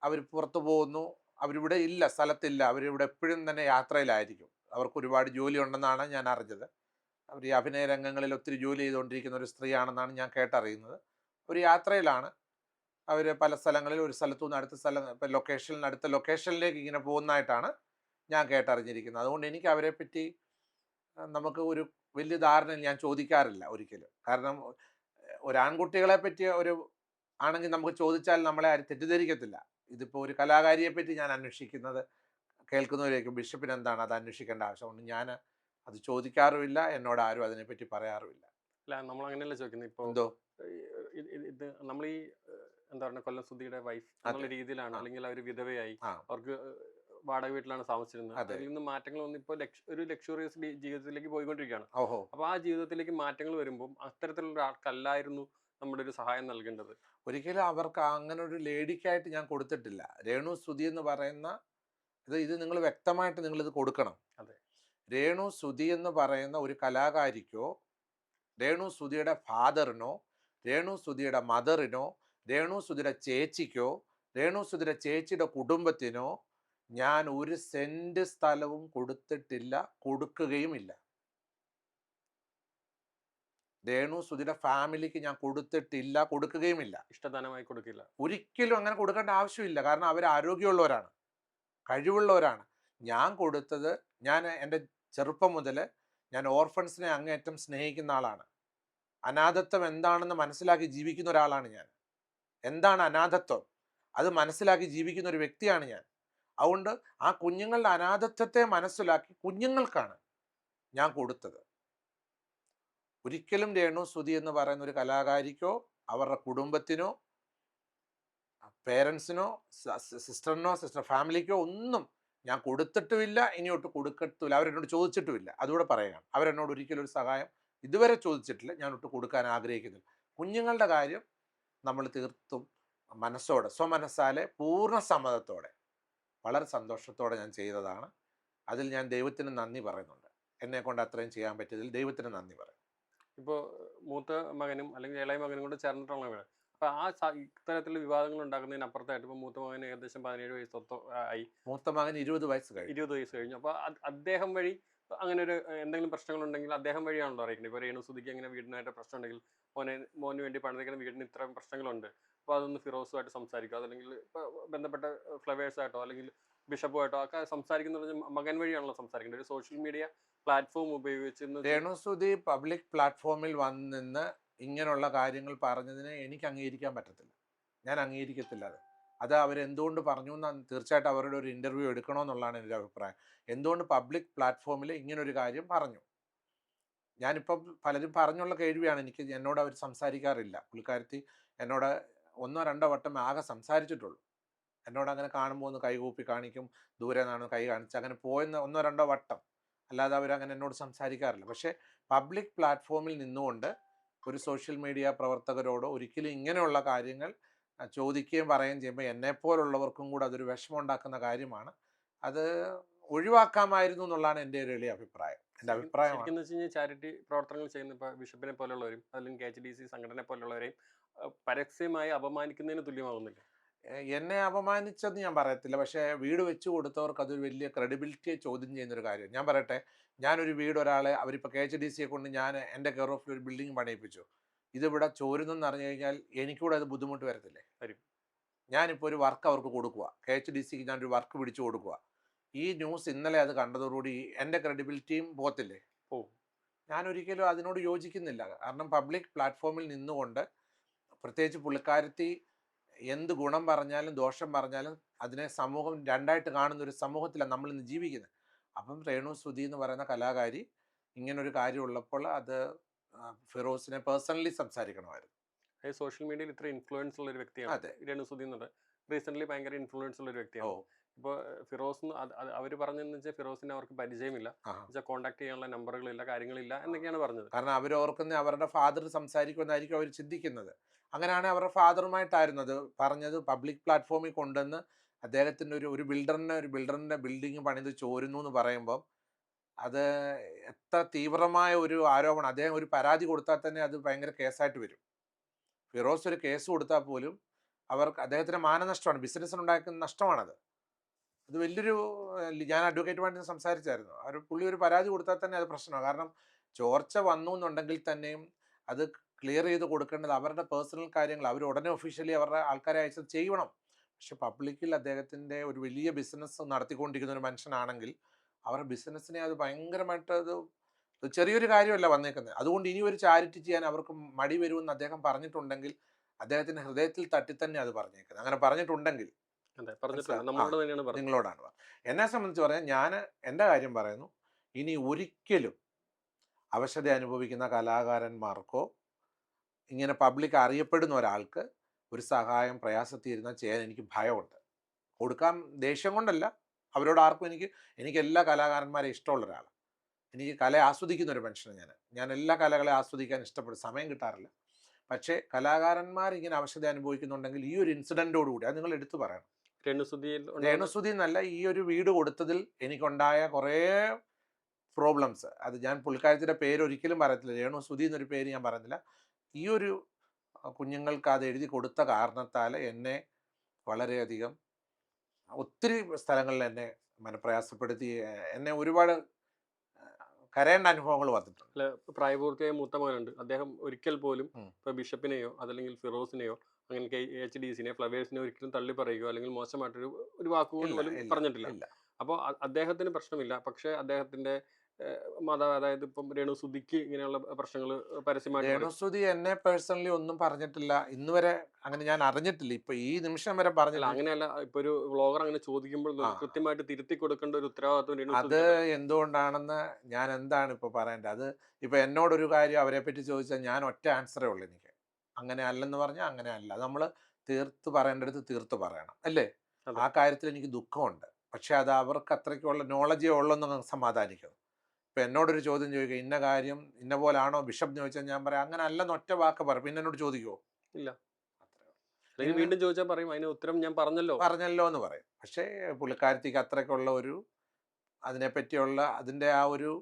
അവർ പുറത്തു പോകുന്നു, അവരിവിടെ ഇല്ല, സ്ഥലത്തില്ല, അവരിവിടെ എപ്പോഴും തന്നെ യാത്രയിലായിരിക്കും. അവർക്ക് ഒരുപാട് ജോലി ഉണ്ടെന്നാണ് ഞാൻ അറിഞ്ഞത്. അവർ ഈ അഭിനയ രംഗങ്ങളിൽ ഒത്തിരി ജോലി ചെയ്തുകൊണ്ടിരിക്കുന്ന ഒരു സ്ത്രീയാണെന്നാണ് ഞാൻ കേട്ടറിയുന്നത്. ഒരു യാത്രയിലാണ് അവർ പല സ്ഥലങ്ങളിൽ, ഒരു സ്ഥലത്തു നിന്ന് അടുത്ത സ്ഥലം, ഇപ്പം ലൊക്കേഷനിൽ അടുത്ത ലൊക്കേഷനിലേക്ക് ഇങ്ങനെ പോകുന്നതായിട്ടാണ് ഞാൻ കേട്ടറിഞ്ഞിരിക്കുന്നത്. അതുകൊണ്ട് എനിക്ക് അവരെ പറ്റി നമുക്ക് ഒരു വലിയ ധാരണ ഞാൻ ചോദിക്കാറില്ല ഒരിക്കലും. കാരണം ഒരു ആൺകുട്ടികളെ പറ്റി ഒരു ആണെങ്കിൽ നമുക്ക് ചോദിച്ചാൽ നമ്മളെ ആരും തെറ്റിദ്ധരിക്കത്തില്ല. ഇതിപ്പോൾ ഒരു കലാകാരിയെ പറ്റി ഞാൻ അന്വേഷിക്കുന്നത് കേൾക്കുന്നവരേക്കും ബിഷപ്പിന് എന്താണ് അത് അന്വേഷിക്കേണ്ട ആവശ്യമുണ്ട്. ഞാൻ അത് ചോദിക്കാറുമില്ല, എന്നോട് ആരും അതിനെപ്പറ്റി പറയാറുമില്ല. അല്ല, നമ്മൾ അങ്ങനെയല്ല ചോദിക്കുന്നത്. ഇപ്പോൾ എന്തോ ഇത് നമ്മൾ ഈ എന്താ പറയുക, കൊല്ലം സുധിയുടെ വൈഫ് എന്നുള്ള രീതിയിലാണ്, അല്ലെങ്കിൽ അവർ വിധവയായി, ആ അവർക്ക് വാടക വീട്ടിലാണ് താമസിച്ചിരുന്നത്. അതെ. അതിൽ നിന്ന് മാറ്റങ്ങൾ വന്ന് ഇപ്പോൾ ഒരു ലക്ഷറിയസ് ജീവിതത്തിലേക്ക് പോയിക്കൊണ്ടിരിക്കുകയാണ്. ഓഹോ. അപ്പോൾ ആ ജീവിതത്തിലേക്ക് മാറ്റങ്ങൾ വരുമ്പോൾ അത്തരത്തിലുള്ള ആൾക്കല്ലായിരുന്നു നമ്മുടെ ഒരു സഹായം നൽകേണ്ടത്. ഒരിക്കലും അവർക്ക് അങ്ങനെ ഒരു ലേഡിക്കായിട്ട് ഞാൻ കൊടുത്തിട്ടില്ല. രേണു സുധി എന്ന് പറയുന്ന ഇത് നിങ്ങൾ വ്യക്തമായിട്ട് നിങ്ങളിത് കൊടുക്കണം. അതെ. രേണു സുധി എന്ന് പറയുന്ന ഒരു കലാകാരിക്കോ, രേണു സുധിയുടെ ഫാദറിനോ, രേണു സുധിയുടെ മദറിനോ, രേണു സുധിയുടെ ചേച്ചിക്കോ, രേണു സുധിയുടെ ചേച്ചിയുടെ കുടുംബത്തിനോ ഞാൻ ഒരു സെന്റ് സ്ഥലവും കൊടുത്തിട്ടില്ല, കൊടുക്കുകയുമില്ല. രേണു സുധിയുടെ ഫാമിലിക്ക് ഞാൻ കൊടുത്തിട്ടില്ല, കൊടുക്കുകയുമില്ല. ഇഷ്ടദാനമായി കൊടുക്കില്ല. ഒരിക്കലും അങ്ങനെ കൊടുക്കേണ്ട ആവശ്യമില്ല. കാരണം അവർ ആരോഗ്യമുള്ളവരാണ്, കഴിവുള്ളവരാണ്. ഞാൻ കൊടുത്തത്, ഞാൻ എൻ്റെ ചെറുപ്പം മുതൽ ഞാൻ ഓർഫൻസിനെ അങ്ങേയറ്റം സ്നേഹിക്കുന്ന ആളാണ്. അനാഥത്വം എന്താണെന്ന് മനസ്സിലാക്കി ജീവിക്കുന്ന ഒരാളാണ് ഞാൻ. എന്താണ് അനാഥത്വം അത് മനസ്സിലാക്കി ജീവിക്കുന്ന ഒരു വ്യക്തിയാണ് ഞാൻ. അതുകൊണ്ട് ആ കുഞ്ഞുങ്ങളുടെ അനാഥത്വത്തെ മനസ്സിലാക്കി കുഞ്ഞുങ്ങൾക്കാണ് ഞാൻ കൊടുത്തത്. ഒരിക്കലും രേണു സുധി എന്ന് പറയുന്ന ഒരു കലാകാരിക്കോ, അവരുടെ കുടുംബത്തിനോ, പേരൻസിനോ, സിസ്റ്റർ ഫാമിലിക്കോ ഒന്നും ഞാൻ കൊടുത്തിട്ടുമില്ല, ഇനിയോട്ട് കൊടുക്കത്തുമില്ല. അവരെന്നോട് ചോദിച്ചിട്ടുമില്ല. അതുകൂടെ പറയാം, അവരെന്നോട് ഒരിക്കലും ഒരു സഹായം ഇതുവരെ ചോദിച്ചിട്ടില്ല, ഞാൻ ഒട്ട് കൊടുക്കാൻ ആഗ്രഹിക്കുന്നില്ല. കുഞ്ഞുങ്ങളുടെ കാര്യം നമ്മൾ തീർത്തും മനസ്സോടെ, സ്വമനസ്സാലെ, പൂർണ്ണ സമ്മതത്തോടെ, വളരെ സന്തോഷത്തോടെ ഞാൻ ചെയ്തതാണ്. അതിൽ ഞാൻ ദൈവത്തിന് നന്ദി പറയുന്നുണ്ട്. എന്നെ കൊണ്ട് അത്രയും ചെയ്യാൻ പറ്റിയതിൽ ദൈവത്തിന് നന്ദി പറയും. ഇപ്പോൾ മൂത്ത മകനും അല്ലെങ്കിൽ ഇളയ മകനും കൂടെ ചേർന്നിട്ടുള്ള വീട്. അപ്പോൾ ഇത്തരത്തിലുള്ള വിവാദങ്ങൾ ഉണ്ടാക്കുന്നതിന് അപ്പുറത്തായിട്ട് ഇപ്പോൾ മൂത്ത മകന് ഏകദേശം 17 വയസ്സ് ആയി. മൂത്ത മകൻ 20 വയസ്സ് കഴിഞ്ഞു. 20 വയസ്സ് കഴിഞ്ഞു. അപ്പോൾ അദ്ദേഹം വഴി അങ്ങനെ ഒരു എന്തെങ്കിലും പ്രശ്നങ്ങളുണ്ടെങ്കിൽ അദ്ദേഹം വഴിയാണല്ലോ അറിയിക്കുന്നത്. ഇപ്പോൾ രേണു സുധിക്ക് അങ്ങനെ വീടിനായിട്ട് പ്രശ്നം ഉണ്ടെങ്കിൽ മോന് വേണ്ടി പണിതിരിക്കുന്ന വീടിന് ഇത്രയും പ്രശ്നങ്ങളുണ്ട്, അപ്പോൾ അതൊന്ന് ഫിറോസുമായിട്ട് സംസാരിക്കുക, അതല്ലെങ്കിൽ ഇപ്പോൾ ബന്ധപ്പെട്ട ഫ്ലവേഴ്സായിട്ടോ അല്ലെങ്കിൽ ബിഷപ്പുമായിട്ടോ ഒക്കെ സംസാരിക്കുന്ന മകൻ വഴിയാണല്ലോ സംസാരിക്കുന്നത്. ഒരു സോഷ്യൽ മീഡിയ പ്ലാറ്റ്ഫോം ഉപയോഗിച്ച് രേണു സുധി പബ്ലിക് പ്ലാറ്റ്ഫോമിൽ വന്നിന്ന് ഇങ്ങനെയുള്ള കാര്യങ്ങൾ പറഞ്ഞതിനെ എനിക്ക് അംഗീകരിക്കാൻ പറ്റത്തില്ല. ഞാൻ അംഗീകരിക്കത്തില്ല. അത് അവരെന്തുകൊണ്ട് പറഞ്ഞു എന്ന് തീർച്ചയായിട്ടും അവരുടെ ഒരു ഇൻ്റർവ്യൂ എടുക്കണമെന്നുള്ളതാണ് എൻ്റെ അഭിപ്രായം. എന്തുകൊണ്ട് പബ്ലിക് പ്ലാറ്റ്ഫോമിൽ ഇങ്ങനൊരു കാര്യം പറഞ്ഞു? ഞാനിപ്പം പലരും പറഞ്ഞുള്ള കേൾവിയാണ്. എന്നോട് അവർ സംസാരിക്കാറില്ല. പുള്ളിക്കാരത്തി എന്നോട് 1-2 വട്ടം ആകെ സംസാരിച്ചിട്ടുള്ളൂ. എന്നോട് അങ്ങനെ കാണുമ്പോൾ ഒന്ന് കൈകൂപ്പി കാണിക്കും, ദൂരെ നിന്നാണ് കൈ കാണിച്ച്, അങ്ങനെ പോയെന്ന് 1-2 വട്ടം, അല്ലാതെ അവരങ്ങനെ എന്നോട് സംസാരിക്കാറില്ല. പക്ഷേ പബ്ലിക് പ്ലാറ്റ്ഫോമിൽ നിന്നുകൊണ്ട് ഒരു സോഷ്യൽ മീഡിയ പ്രവർത്തകരോട് ഒരിക്കലും ഇങ്ങനെയുള്ള കാര്യങ്ങൾ ചോദിക്കുകയും പറയുകയും ചെയ്യുമ്പോൾ എന്നെപ്പോലുള്ളവർക്കും കൂടെ അതൊരു വിഷമം ഉണ്ടാക്കുന്ന കാര്യമാണ്. അത് ഒഴിവാക്കാമായിരുന്നു എന്നുള്ളതാണ് എൻ്റെ ഒരു എളിയ അഭിപ്രായം. എൻ്റെ അഭിപ്രായം എന്ന് വെച്ച് കഴിഞ്ഞാൽ ചാരിറ്റി പ്രവർത്തനങ്ങൾ ചെയ്യുന്ന ഇപ്പോൾ ബിഷപ്പിനെ പോലുള്ളവരും അല്ലെങ്കിൽ KHDC സംഘടനയെ പോലുള്ളവരെയും പരസ്യമായി അപമാനിക്കുന്നതിന് തുല്യമാകുന്നില്ല. എന്നെ അപമാനിച്ചെന്ന് ഞാൻ പറയത്തില്ല. പക്ഷേ വീട് വെച്ച് കൊടുത്തവർക്ക് അതൊരു വലിയ ക്രെഡിബിലിറ്റിയെ ചോദ്യം ചെയ്യുന്നൊരു കാര്യം. ഞാൻ പറയട്ടെ, ഞാനൊരു വീട് ഒരാളെ, അവരിപ്പോൾ KHDCയെ കൊണ്ട് ഞാൻ എൻ്റെ കെയർ ഓഫിൽ ഒരു ബിൽഡിംഗ് പണിയിപ്പിച്ചു. ഇതിവിടെ ചോരുന്നെന്ന് അറിഞ്ഞു കഴിഞ്ഞാൽ എനിക്കൂടെ അത് ബുദ്ധിമുട്ട് വരത്തില്ലേ? വരും. ഞാനിപ്പോൾ ഒരു വർക്ക് അവർക്ക് കൊടുക്കുക, KHDCക്ക് ഞാനൊരു വർക്ക് പിടിച്ചു കൊടുക്കുക. ഈ ന്യൂസ് ഇന്നലെ അത് കണ്ടതോടുകൂടി എൻ്റെ ക്രെഡിബിലിറ്റിയും പോകത്തില്ലേ? പോവും. ഞാനൊരിക്കലും അതിനോട് യോജിക്കുന്നില്ല. കാരണം പബ്ലിക് പ്ലാറ്റ്ഫോമിൽ നിന്നുകൊണ്ട്, പ്രത്യേകിച്ച് പുള്ളിക്കാരത്തി എന്ത് ഗുണം പറഞ്ഞാലും ദോഷം പറഞ്ഞാലും അതിനെ സമൂഹം രണ്ടായിട്ട് കാണുന്ന ഒരു സമൂഹത്തിലാണ് നമ്മളിന്ന് ജീവിക്കുന്നത്. അപ്പം രേണു സുധി എന്ന് പറയുന്ന കലാകാരി ഇങ്ങനൊരു കാര്യം ഉള്ളപ്പോൾ അത് ഫിറോസിനെ പേഴ്സണലി സംസാരിക്കണമായിരുന്നു. സോഷ്യൽ മീഡിയയിൽ ഇത്ര ഇൻഫ്ലുവൻസ് ഉള്ള ഒരു വ്യക്തിയാണ്. അതെ. രേണു സുധി എന്നുള്ളത് റീസെന്റ് ഭയങ്കര ഇൻഫ്ലുവൻസ് ഉള്ള ഒരു വ്യക്തിയാണ്. ഇപ്പോൾ ഫിറോസ് അവർ പറഞ്ഞതെന്ന് വെച്ചാൽ ഫിറോസിനെ അവർക്ക് പരിചയമില്ല, കോൺടാക്ട് ചെയ്യാനുള്ള നമ്പറുകളില്ല, കാര്യങ്ങളില്ല എന്നൊക്കെയാണ് പറഞ്ഞത്. കാരണം അവർ ഓർക്കുന്ന അവരുടെ ഫാദർ സംസാരിക്കുമെന്നായിരിക്കും അവർ ചിന്തിക്കുന്നത്. അങ്ങനെയാണ് അവരുടെ ഫാദറുമായിട്ടായിരുന്നു അത് പറഞ്ഞത്. പബ്ലിക് പ്ലാറ്റ്ഫോമിൽ കൊണ്ടുവന്ന് അദ്ദേഹത്തിൻ്റെ ഒരു ബിൽഡറിൻ്റെ ബിൽഡിങ് പണിത് ചോരുന്നു എന്ന് പറയുമ്പം അത് എത്ര തീവ്രമായ ഒരു ആരോപണം. അദ്ദേഹം ഒരു പരാതി കൊടുത്താൽ തന്നെ അത് ഭയങ്കര കേസായിട്ട് വരും. ഫിറോസ് ഒരു കേസ് കൊടുത്താൽ പോലും അവർക്ക് അദ്ദേഹത്തിന് മാനനഷ്ടമാണ്, ബിസിനസ്സിനുണ്ടാക്കുന്ന നഷ്ടമാണത്. അത് വലിയൊരു ഞാൻ അഡ്വക്കേറ്റുമായിട്ട് സംസാരിച്ചായിരുന്നു. പുള്ളി ഒരു പരാതി കൊടുത്താൽ തന്നെ അത് പ്രശ്നമാണ്. കാരണം ചോർച്ച വന്നു എന്നുണ്ടെങ്കിൽ തന്നെയും അത് ക്ലിയർ ചെയ്ത് കൊടുക്കേണ്ടത് അവരുടെ പേഴ്സണൽ കാര്യങ്ങൾ. അവർ ഉടനെ ഒഫീഷ്യലി അവരുടെ ആൾക്കാരെ അയച്ചത് ചെയ്യണം. പക്ഷെ പബ്ലിക്കിൽ അദ്ദേഹത്തിൻ്റെ ഒരു വലിയ ബിസിനസ് നടത്തിക്കൊണ്ടിരിക്കുന്ന ഒരു മനുഷ്യനാണെങ്കിൽ അവരുടെ ബിസിനസ്സിനെ അത് ഭയങ്കരമായിട്ട് അത് ചെറിയൊരു കാര്യമല്ല വന്നേക്കുന്നത്. അതുകൊണ്ട് ഇനി ഒരു ചാരിറ്റി ചെയ്യാൻ അവർക്ക് മടി വരുമെന്ന് അദ്ദേഹം പറഞ്ഞിട്ടുണ്ടെങ്കിൽ അദ്ദേഹത്തിൻ്റെ ഹൃദയത്തിൽ തട്ടി തന്നെ അത് പറഞ്ഞേക്കുന്നത്. അങ്ങനെ പറഞ്ഞിട്ടുണ്ടെങ്കിൽ അതെ, പറഞ്ഞിട്ടില്ല, നമ്മളോട് തന്നെയാണ് പറഞ്ഞത്. നിങ്ങളോടാണ് എന്നെ സംബന്ധിച്ച് പറയാൻ ഞാൻ എൻ്റെ കാര്യം പറയുന്നു. ഇനി ഒരിക്കലും അവശത അനുഭവിക്കുന്ന കലാകാരന്മാർക്കോ ഇങ്ങനെ പബ്ലിക് അറിയപ്പെടുന്ന ഒരാൾക്ക് ഒരു സഹായം പ്രയാസത്തിരുന്നാൽ ചെയ്യാൻ എനിക്ക് ഭയമുണ്ട്. കൊടുക്കാൻ ദേഷ്യം കൊണ്ടല്ല, അവരോട് ആർക്കും എനിക്ക് എല്ലാ കലാകാരന്മാരെ ഇഷ്ടമുള്ള ഒരാളാണ്. എനിക്ക് കല ആസ്വദിക്കുന്ന ഒരു മനുഷ്യനാണ് ഞാൻ എല്ലാ കലകളെ ആസ്വദിക്കാൻ ഇഷ്ടപ്പെടും, സമയം കിട്ടാറില്ല. പക്ഷേ കലാകാരന്മാർ ഇങ്ങനെ അവശത അനുഭവിക്കുന്നുണ്ടെങ്കിൽ ഈ ഒരു ഇൻസിഡൻറ്റോടുകൂടി അത് നിങ്ങൾ എടുത്തു പറയണം. രേണുസുതി എന്നല്ല, ഈ ഒരു വീട് കൊടുത്തതിൽ എനിക്കുണ്ടായ കുറേ പ്രോബ്ലംസ്, അത് ഞാൻ പുള്ളിക്കാരത്തിൻ്റെ പേര് ഒരിക്കലും പറയത്തില്ല, രേണുസുതി എന്നൊരു പേര് ഞാൻ പറയുന്നില്ല. ഈ ഒരു കുഞ്ഞുങ്ങൾക്ക് അത് എഴുതി കൊടുത്ത കാരണത്താൽ എന്നെ വളരെയധികം ഒത്തിരി സ്ഥലങ്ങളിൽ എന്നെ മനപ്രയാസപ്പെടുത്തി, എന്നെ ഒരുപാട് കരയേണ്ട അനുഭവങ്ങൾ വന്നിട്ടുണ്ട്. അല്ല, പ്രായപൂർത്തിയായ മൂത്ത മകനുണ്ട്, അദ്ദേഹം ഒരിക്കൽ പോലും ഇപ്പൊ ബിഷപ്പിനെയോ അതല്ലെങ്കിൽ ഫിറോസിനെയോ അങ്ങനെ HDCനെ ഫ്ലവേഴ്സിനെ ഒരിക്കലും തള്ളി പറയുകയോ അല്ലെങ്കിൽ മോശമായിട്ടൊരു വാക്കുപോലും പോലും പറഞ്ഞിട്ടില്ല. അപ്പോൾ അദ്ദേഹത്തിന് പ്രശ്നമില്ല. പക്ഷെ അദ്ദേഹത്തിന്റെ അതായത് ഇപ്പം രേണുസുതിക്ക് ഇങ്ങനെയുള്ള പ്രശ്നങ്ങൾ പരസ്യമായിട്ട് രേണുസുതി എന്നെ പേഴ്സണലി ഒന്നും പറഞ്ഞിട്ടില്ല, ഇന്ന് വരെ അങ്ങനെ ഞാൻ അറിഞ്ഞിട്ടില്ല. ഇപ്പൊ ഈ നിമിഷം വരെ പറഞ്ഞില്ല. അങ്ങനെയല്ല, ഇപ്പൊ ഒരു വ്ളോഗർ അങ്ങനെ ചോദിക്കുമ്പോൾ കൃത്യമായിട്ട് തിരുത്തി കൊടുക്കേണ്ട ഒരു ഉത്തരവാദിത്വം അത് എന്തുകൊണ്ടാണെന്ന് ഞാൻ എന്താണ് ഇപ്പൊ പറയേണ്ടത്. അത് ഇപ്പൊ എന്നോടൊരു കാര്യം അവരെ പറ്റി ചോദിച്ചാൽ ഞാൻ ഒറ്റ ആൻസറേ ഉള്ളൂ. എനിക്ക് അങ്ങനെ അല്ലെന്ന് പറഞ്ഞാൽ അങ്ങനെ അല്ല. നമ്മൾ തീർത്ത് പറയേണ്ടടുത്ത് തീർത്ത് പറയണം, അല്ലേ? ആ കാര്യത്തിൽ എനിക്ക് ദുഃഖമുണ്ട്. പക്ഷെ അത് അവർക്ക് അത്രയ്ക്കുള്ള നോളജേ ഉള്ളെന്ന് സമാധാനിക്കുന്നു. ഇപ്പം എന്നോടൊരു ചോദ്യം ചോദിക്കുക, ഇന്ന കാര്യം ഇന്ന പോലാണോ ബിഷപ്പ് ചോദിച്ചാൽ ഞാൻ പറയാം അങ്ങനെ അല്ലെന്ന് ഒറ്റ വാക്ക് പറയും. പിന്നെ എന്നോട് ചോദിക്കുമോ? ഇല്ല. വീണ്ടും ചോദിച്ചാൽ പറയും അതിന് ഉത്തരം ഞാൻ പറഞ്ഞല്ലോ എന്ന് പറയും. പക്ഷേ പുള്ളിക്കാരത്തിക്ക് അത്രയ്ക്കുള്ള ഒരു അതിനെപ്പറ്റിയുള്ള അതിൻ്റെ ആ ഒരു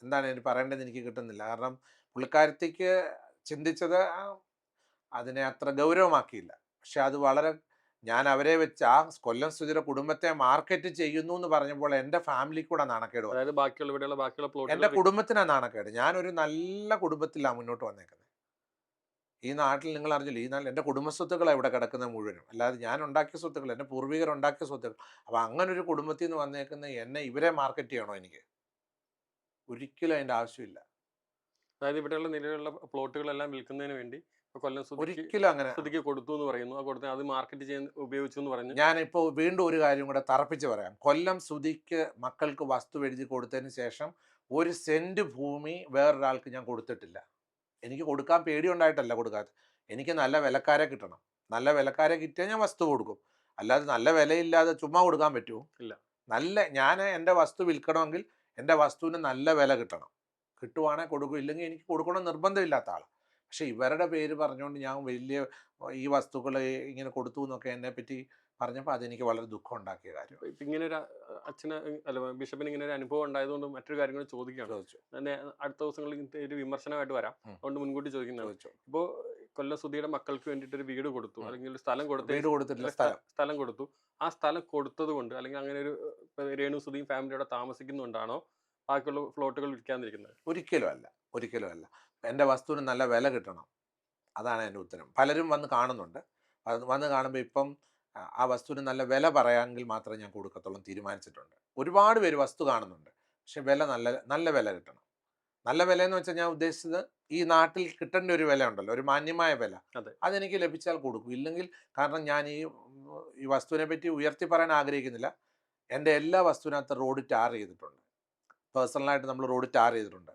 എന്താണ് എനിക്ക് പറയേണ്ടതെന്ന് എനിക്ക് കിട്ടുന്നില്ല. കാരണം പുള്ളിക്കാരത്തിക്ക് ചിന്തിച്ചത് അതിനെ അത്ര ഗൗരവമാക്കിയില്ല. പക്ഷെ അത് വളരെ ഞാൻ അവരെ വെച്ച് ആ കൊല്ലം സുധിയുടെ കുടുംബത്തെ മാർക്കറ്റ് ചെയ്യുന്നു എന്ന് പറഞ്ഞപ്പോൾ എൻ്റെ ഫാമിലിക്ക് കൂടെ നാണക്കേട് വന്നു. എൻ്റെ കുടുംബത്തിനാണ് നാണക്കേട്. ഞാനൊരു നല്ല കുടുംബത്തിലാണ് മുന്നോട്ട് വന്നേക്കുന്നത്. ഈ നാട്ടിൽ നിങ്ങൾ അറിഞ്ഞില്ല, ഈ നാട്ടിൽ എൻ്റെ കുടുംബസ്വത്തുക്കളാണ് ഇവിടെ കിടക്കുന്നത് മുഴുവനും, അല്ലാതെ ഞാൻ ഉണ്ടാക്കിയ സ്വത്തുക്കൾ, എൻ്റെ പൂർവികർ ഉണ്ടാക്കിയ സ്വത്തുക്കൾ. അപ്പോൾ അങ്ങനൊരു കുടുംബത്തിൽ നിന്ന് വന്നേക്കുന്ന എന്നെ ഇവരെ മാർക്കറ്റ് ചെയ്യണോ? എനിക്ക് ഒരിക്കലും അതിൻ്റെ ആവശ്യമില്ല. അതായത് ഇവിടെയുള്ള നിലവിലുള്ള പ്ലോട്ടുകളെല്ലാം വിൽക്കുന്നതിന് വേണ്ടി ഒരിക്കലും അങ്ങനെ കൊടുത്തു എന്ന് പറയുന്നു. അത് മാർക്കറ്റ് ചെയ്യാൻ ഉപയോഗിച്ചു എന്ന് പറഞ്ഞു. ഞാനിപ്പോൾ വീണ്ടും ഒരു കാര്യം കൂടെ തറപ്പിച്ച് പറയാം. കൊല്ലം സുധിക്ക് മക്കൾക്ക് വസ്തു എഴുതി കൊടുത്തതിന് ശേഷം 1 സെന്റ് ഭൂമി വേറൊരാൾക്ക് ഞാൻ കൊടുത്തിട്ടില്ല. എനിക്ക് കൊടുക്കാൻ പേടിയുണ്ടായിട്ടല്ല കൊടുക്കാത്തത്. എനിക്ക് നല്ല വിലക്കാരെ കിട്ടണം. നല്ല വിലക്കാരെ കിട്ടിയാൽ ഞാൻ വസ്തു കൊടുക്കും. അല്ലാതെ നല്ല വിലയില്ലാതെ ചുമ്മാ കൊടുക്കാൻ പറ്റുമോ? ഇല്ല. ഞാൻ എൻ്റെ വസ്തു വിൽക്കണമെങ്കിൽ എൻ്റെ വസ്തുവിന് നല്ല വില കിട്ടണം. കിട്ടുവാണെങ്കിൽ കൊടുക്കും, ഇല്ലെങ്കിൽ എനിക്ക് കൊടുക്കണം നിർബന്ധമില്ലാത്ത ആളാണ്. പക്ഷെ ഇവരുടെ പേര് പറഞ്ഞുകൊണ്ട് ഞാൻ വലിയ ഈ വസ്തുക്കൾ ഇങ്ങനെ കൊടുത്തു എന്നൊക്കെ എന്നെ പറ്റി പറഞ്ഞപ്പോൾ അതെനിക്ക് വളരെ ദുഃഖം ഉണ്ടാക്കിയ കാര്യം. ഇങ്ങനെ ഒരു ബിഷപ്പിന് ഇങ്ങനെ ഒരു അനുഭവം ഉണ്ടായതുകൊണ്ട് മറ്റൊരു കാര്യങ്ങൾ ചോദിക്കുകയാണ്. തന്നെ അടുത്ത ദിവസങ്ങളിൽ ഒരു വിമർശനമായിട്ട് വരാം, അതുകൊണ്ട് മുൻകൂട്ടി ചോദിക്കുന്നത്. ഇപ്പോൾ കൊല്ലം സുധിയുടെ മക്കൾക്ക് വേണ്ടിയിട്ട് ഒരു വീട് കൊടുത്തു, അല്ലെങ്കിൽ ഒരു സ്ഥലം കൊടുത്തു. ആ സ്ഥലം കൊടുത്തത് കൊണ്ട് അല്ലെങ്കിൽ അങ്ങനെ ഒരു രേണു സുധിയും ഫാമിലിയോടെ താമസിക്കുന്നുണ്ടാണോ ബാക്കിയുള്ള ഫ്ലോട്ടുകൾ വിൽക്കാതിരിക്കുന്നത്? ഒരിക്കലും അല്ല. എൻ്റെ വസ്തുവിന് നല്ല വില കിട്ടണം, അതാണ് എൻ്റെ ഉത്തരം. പലരും വന്ന് കാണുന്നുണ്ട്. വന്ന് കാണുമ്പോൾ ഇപ്പം ആ വസ്തുവിന് നല്ല വില പറയാമെങ്കിൽ മാത്രമേ ഞാൻ കൊടുക്കത്തുള്ളൂ തീരുമാനിച്ചിട്ടുണ്ട്. ഒരുപാട് പേര് വസ്തു കാണുന്നുണ്ട്, പക്ഷെ വില നല്ല വില കിട്ടണം. നല്ല വില എന്ന് വെച്ചാൽ ഞാൻ ഉദ്ദേശിച്ചത് ഈ നാട്ടിൽ കിട്ടേണ്ട ഒരു വില ഉണ്ടല്ലോ, ഒരു മാന്യമായ വില, അതെനിക്ക് ലഭിച്ചാൽ കൊടുക്കും. ഇല്ലെങ്കിൽ കാരണം ഞാൻ ഈ വസ്തുവിനെ പറ്റി ഉയർത്തി പറയാൻ ആഗ്രഹിക്കുന്നില്ല. എൻ്റെ എല്ലാ വസ്തുവിനകത്ത് റോഡ് ടാർ ചെയ്തിട്ടുണ്ട്. പേഴ്സണലായിട്ട് നമ്മൾ റോഡ് ടാർ ചെയ്തിട്ടുണ്ട്,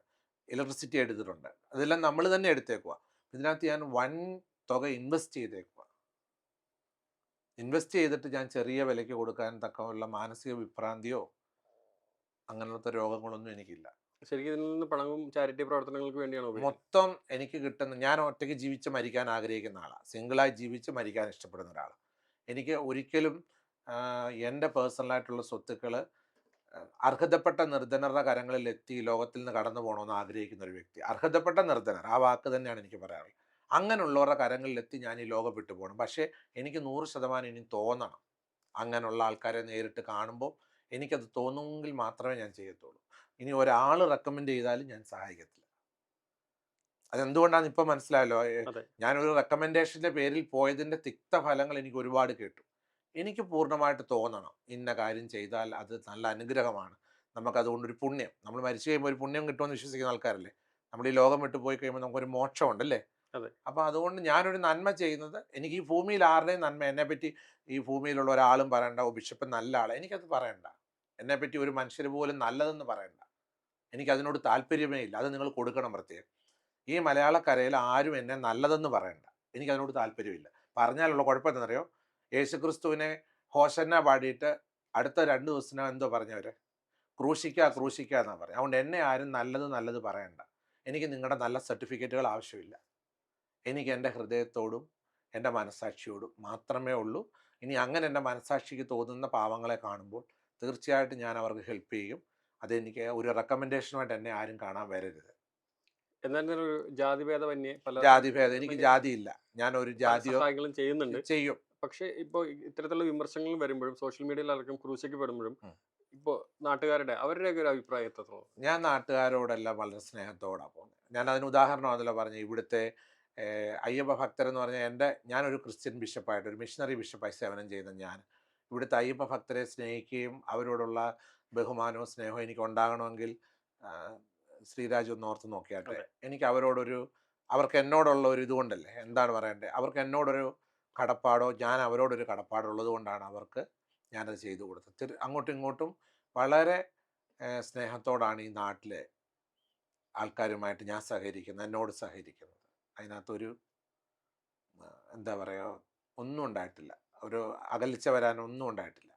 ഇലക്ട്രിസിറ്റി എടുത്തിട്ടുണ്ട്. അതെല്ലാം നമ്മൾ തന്നെ എടുത്തേക്കുക. ഇതിനകത്ത് ഞാൻ വൻ തുക ഇൻവെസ്റ്റ് ചെയ്തിട്ട് ഞാൻ ചെറിയ വിലയ്ക്ക് കൊടുക്കാൻ തക്കമുള്ള മാനസിക വിഭ്രാന്തിയോ അങ്ങനത്തെ രോഗങ്ങളൊന്നും എനിക്കില്ല. ശരിക്കും ഇതിൽ നിന്ന് പണവും ചാരിറ്റി പ്രവർത്തനങ്ങൾക്ക് വേണ്ടിയാണ് മൊത്തം എനിക്ക് കിട്ടുന്ന. ഞാൻ ഒറ്റയ്ക്ക് ജീവിച്ച് മരിക്കാൻ ആഗ്രഹിക്കുന്ന ആളാണ്, സിംഗിളായി ജീവിച്ച് മരിക്കാൻ ഇഷ്ടപ്പെടുന്ന ഒരാളാണ്. എനിക്ക് ഒരിക്കലും എൻ്റെ പേഴ്സണലായിട്ടുള്ള സ്വത്തുക്കൾ അർഹതപ്പെട്ട നിർധനരുടെ കരങ്ങളിൽ എത്തി ലോകത്തിൽ നിന്ന് കടന്നു പോകണമെന്ന് ആഗ്രഹിക്കുന്ന ഒരു വ്യക്തി. അർഹതപ്പെട്ട നിർധനർ, ആ വാക്ക് തന്നെയാണ് എനിക്ക് പറയാറുള്ളത്. അങ്ങനെയുള്ളവരുടെ കരങ്ങളിലെത്തി ഞാൻ ഈ ലോകം വിട്ടു പോകണം. പക്ഷേ എനിക്ക് 100% ഇനി തോന്നണം, അങ്ങനെയുള്ള ആൾക്കാരെ നേരിട്ട് കാണുമ്പോൾ എനിക്കത് തോന്നുമെങ്കിൽ മാത്രമേ ഞാൻ ചെയ്യത്തുള്ളൂ. ഇനി ഒരാൾ റെക്കമെൻഡ് ചെയ്താലും ഞാൻ സഹായിക്കത്തില്ല. അതെന്തുകൊണ്ടാണെന്ന് ഇപ്പോൾ മനസ്സിലായല്ലോ. അതെ. ഞാനൊരു റെക്കമെൻഡേഷൻ്റെ പേരിൽ പോയതിൻ്റെ തിക്തഫലങ്ങൾ എനിക്ക് ഒരുപാട് കേട്ടു. എനിക്ക് പൂർണ്ണമായിട്ട് തോന്നണം ഇന്ന കാര്യം ചെയ്താൽ അത് നല്ല അനുഗ്രഹമാണ്, നമുക്കതുകൊണ്ടൊരു പുണ്യം, നമ്മൾ മരിച്ചു കഴിയുമ്പോൾ ഒരു പുണ്യം കിട്ടുമെന്ന് വിശ്വസിക്കുന്ന ആൾക്കാരല്ലേ. നമ്മൾ ഈ ലോകം വിട്ടു പോയി കഴിയുമ്പോൾ നമുക്കൊരു മോക്ഷമുണ്ടല്ലേ. അതെ. അപ്പോൾ അതുകൊണ്ട് ഞാനൊരു നന്മ ചെയ്യുന്നത്, എനിക്ക് ഈ ഭൂമിയിൽ ആരുടെയും നന്മ എന്നെപ്പറ്റി ഈ ഭൂമിയിലുള്ള ഒരാളും പറയണ്ട, ഓ ബിഷപ്പ് നല്ല ആളെ, എനിക്കത് പറയണ്ട. എന്നെപ്പറ്റി ഒരു മനുഷ്യർ പോലും നല്ലതെന്ന് പറയണ്ട. എനിക്കതിനോട് താല്പര്യമേ ഇല്ല. അത് നിങ്ങൾ കൊടുക്കണം പ്രത്യേകം. ഈ മലയാളക്കരയിൽ ആരും എന്നെ നല്ലതെന്ന് പറയണ്ട, എനിക്കതിനോട് താല്പര്യമില്ല. പറഞ്ഞാലുള്ള കുഴപ്പം എന്താണെന്നറിയോ, യേശുക്രിസ്തുവിനെ ഹോശന്ന പാടിയിട്ട് അടുത്ത 2 ദിവസത്തിനകം എന്തോ പറഞ്ഞവർ, ക്രൂശിക്കുക ക്രൂശിക്കുക എന്നാണ് പറഞ്ഞത്. അതുകൊണ്ട് എന്നെ ആരും നല്ലത് പറയണ്ട. എനിക്ക് നിങ്ങളുടെ നല്ല സർട്ടിഫിക്കറ്റുകൾ ആവശ്യമില്ല. എനിക്ക് എൻ്റെ ഹൃദയത്തോടും എൻ്റെ മനസ്സാക്ഷിയോടും മാത്രമേ ഉള്ളൂ. ഇനി അങ്ങനെ എൻ്റെ മനസ്സാക്ഷിക്ക് തോന്നുന്ന പാവങ്ങളെ കാണുമ്പോൾ തീർച്ചയായിട്ടും ഞാൻ അവർക്ക് ഹെൽപ്പ് ചെയ്യും. അതെനിക്ക് ഒരു റെക്കമെൻഡേഷനുമായിട്ട് എന്നെ ആരും കാണാൻ വരരുത്. എന്നാൽ ഒരു ജാതിഭേദമന്യേ പല ജാതിഭേദം, എനിക്ക് ജാതിയില്ല. ഞാനൊരു ജാതിയോ സഹായങ്ങളും ചെയ്യുന്നുണ്ട്. ചെയ്യും. പക്ഷേ ഇപ്പോൾ ഇത്തരത്തിലുള്ള വിമർശനങ്ങൾ വരുമ്പോഴും സോഷ്യൽ മീഡിയയിൽ അടക്കം ക്രൂശിക്കപ്പെടുമ്പോഴും ഇപ്പോൾ നാട്ടുകാരുടെ അവരുടെയൊക്കെ ഒരു അഭിപ്രായം എത്രത്തോളം? ഞാൻ നാട്ടുകാരോടെല്ലാം വളരെ സ്നേഹത്തോടാണ് പോകുന്നത്. ഞാൻ അതിന് ഉദാഹരണമാണല്ലോ പറഞ്ഞത്. ഇവിടുത്തെ അയ്യപ്പ ഭക്തർ എന്ന് പറഞ്ഞാൽ ഞാനൊരു ക്രിസ്ത്യൻ ബിഷപ്പായിട്ട്, ഒരു മിഷണറി ബിഷപ്പായി സേവനം ചെയ്യുന്ന ഞാൻ ഇവിടുത്തെ അയ്യപ്പ ഭക്തരെ സ്നേഹിക്കുകയും അവരോടുള്ള ബഹുമാനവും സ്നേഹവും എനിക്ക് ഉണ്ടാകണമെങ്കിൽ ശ്രീരാജ് ഒന്ന് ഓർത്ത് നോക്കിയാട്ടെ. എനിക്ക് അവർക്ക് എന്നോടുള്ള ഒരു ഇതുകൊണ്ടല്ലേ, എന്താണ് പറയണ്ടേ, അവർക്ക് എന്നോടൊരു കടപ്പാടോ ഞാൻ അവരോടൊരു കടപ്പാടോ ഉള്ളത് കൊണ്ടാണ് അവർക്ക് ഞാനത് ചെയ്തു കൊടുത്തത്. അങ്ങോട്ടും ഇങ്ങോട്ടും വളരെ സ്നേഹത്തോടാണ് ഈ നാട്ടിലെ ആൾക്കാരുമായിട്ട് ഞാൻ സഹകരിക്കുന്നത്, എന്നോട് സഹകരിക്കുന്നത്. അതിനകത്തൊരു എന്താ പറയുക, ഒന്നും ഉണ്ടായിട്ടില്ല. ഒരു അകൽച്ച വരാനൊന്നും ഉണ്ടായിട്ടില്ല.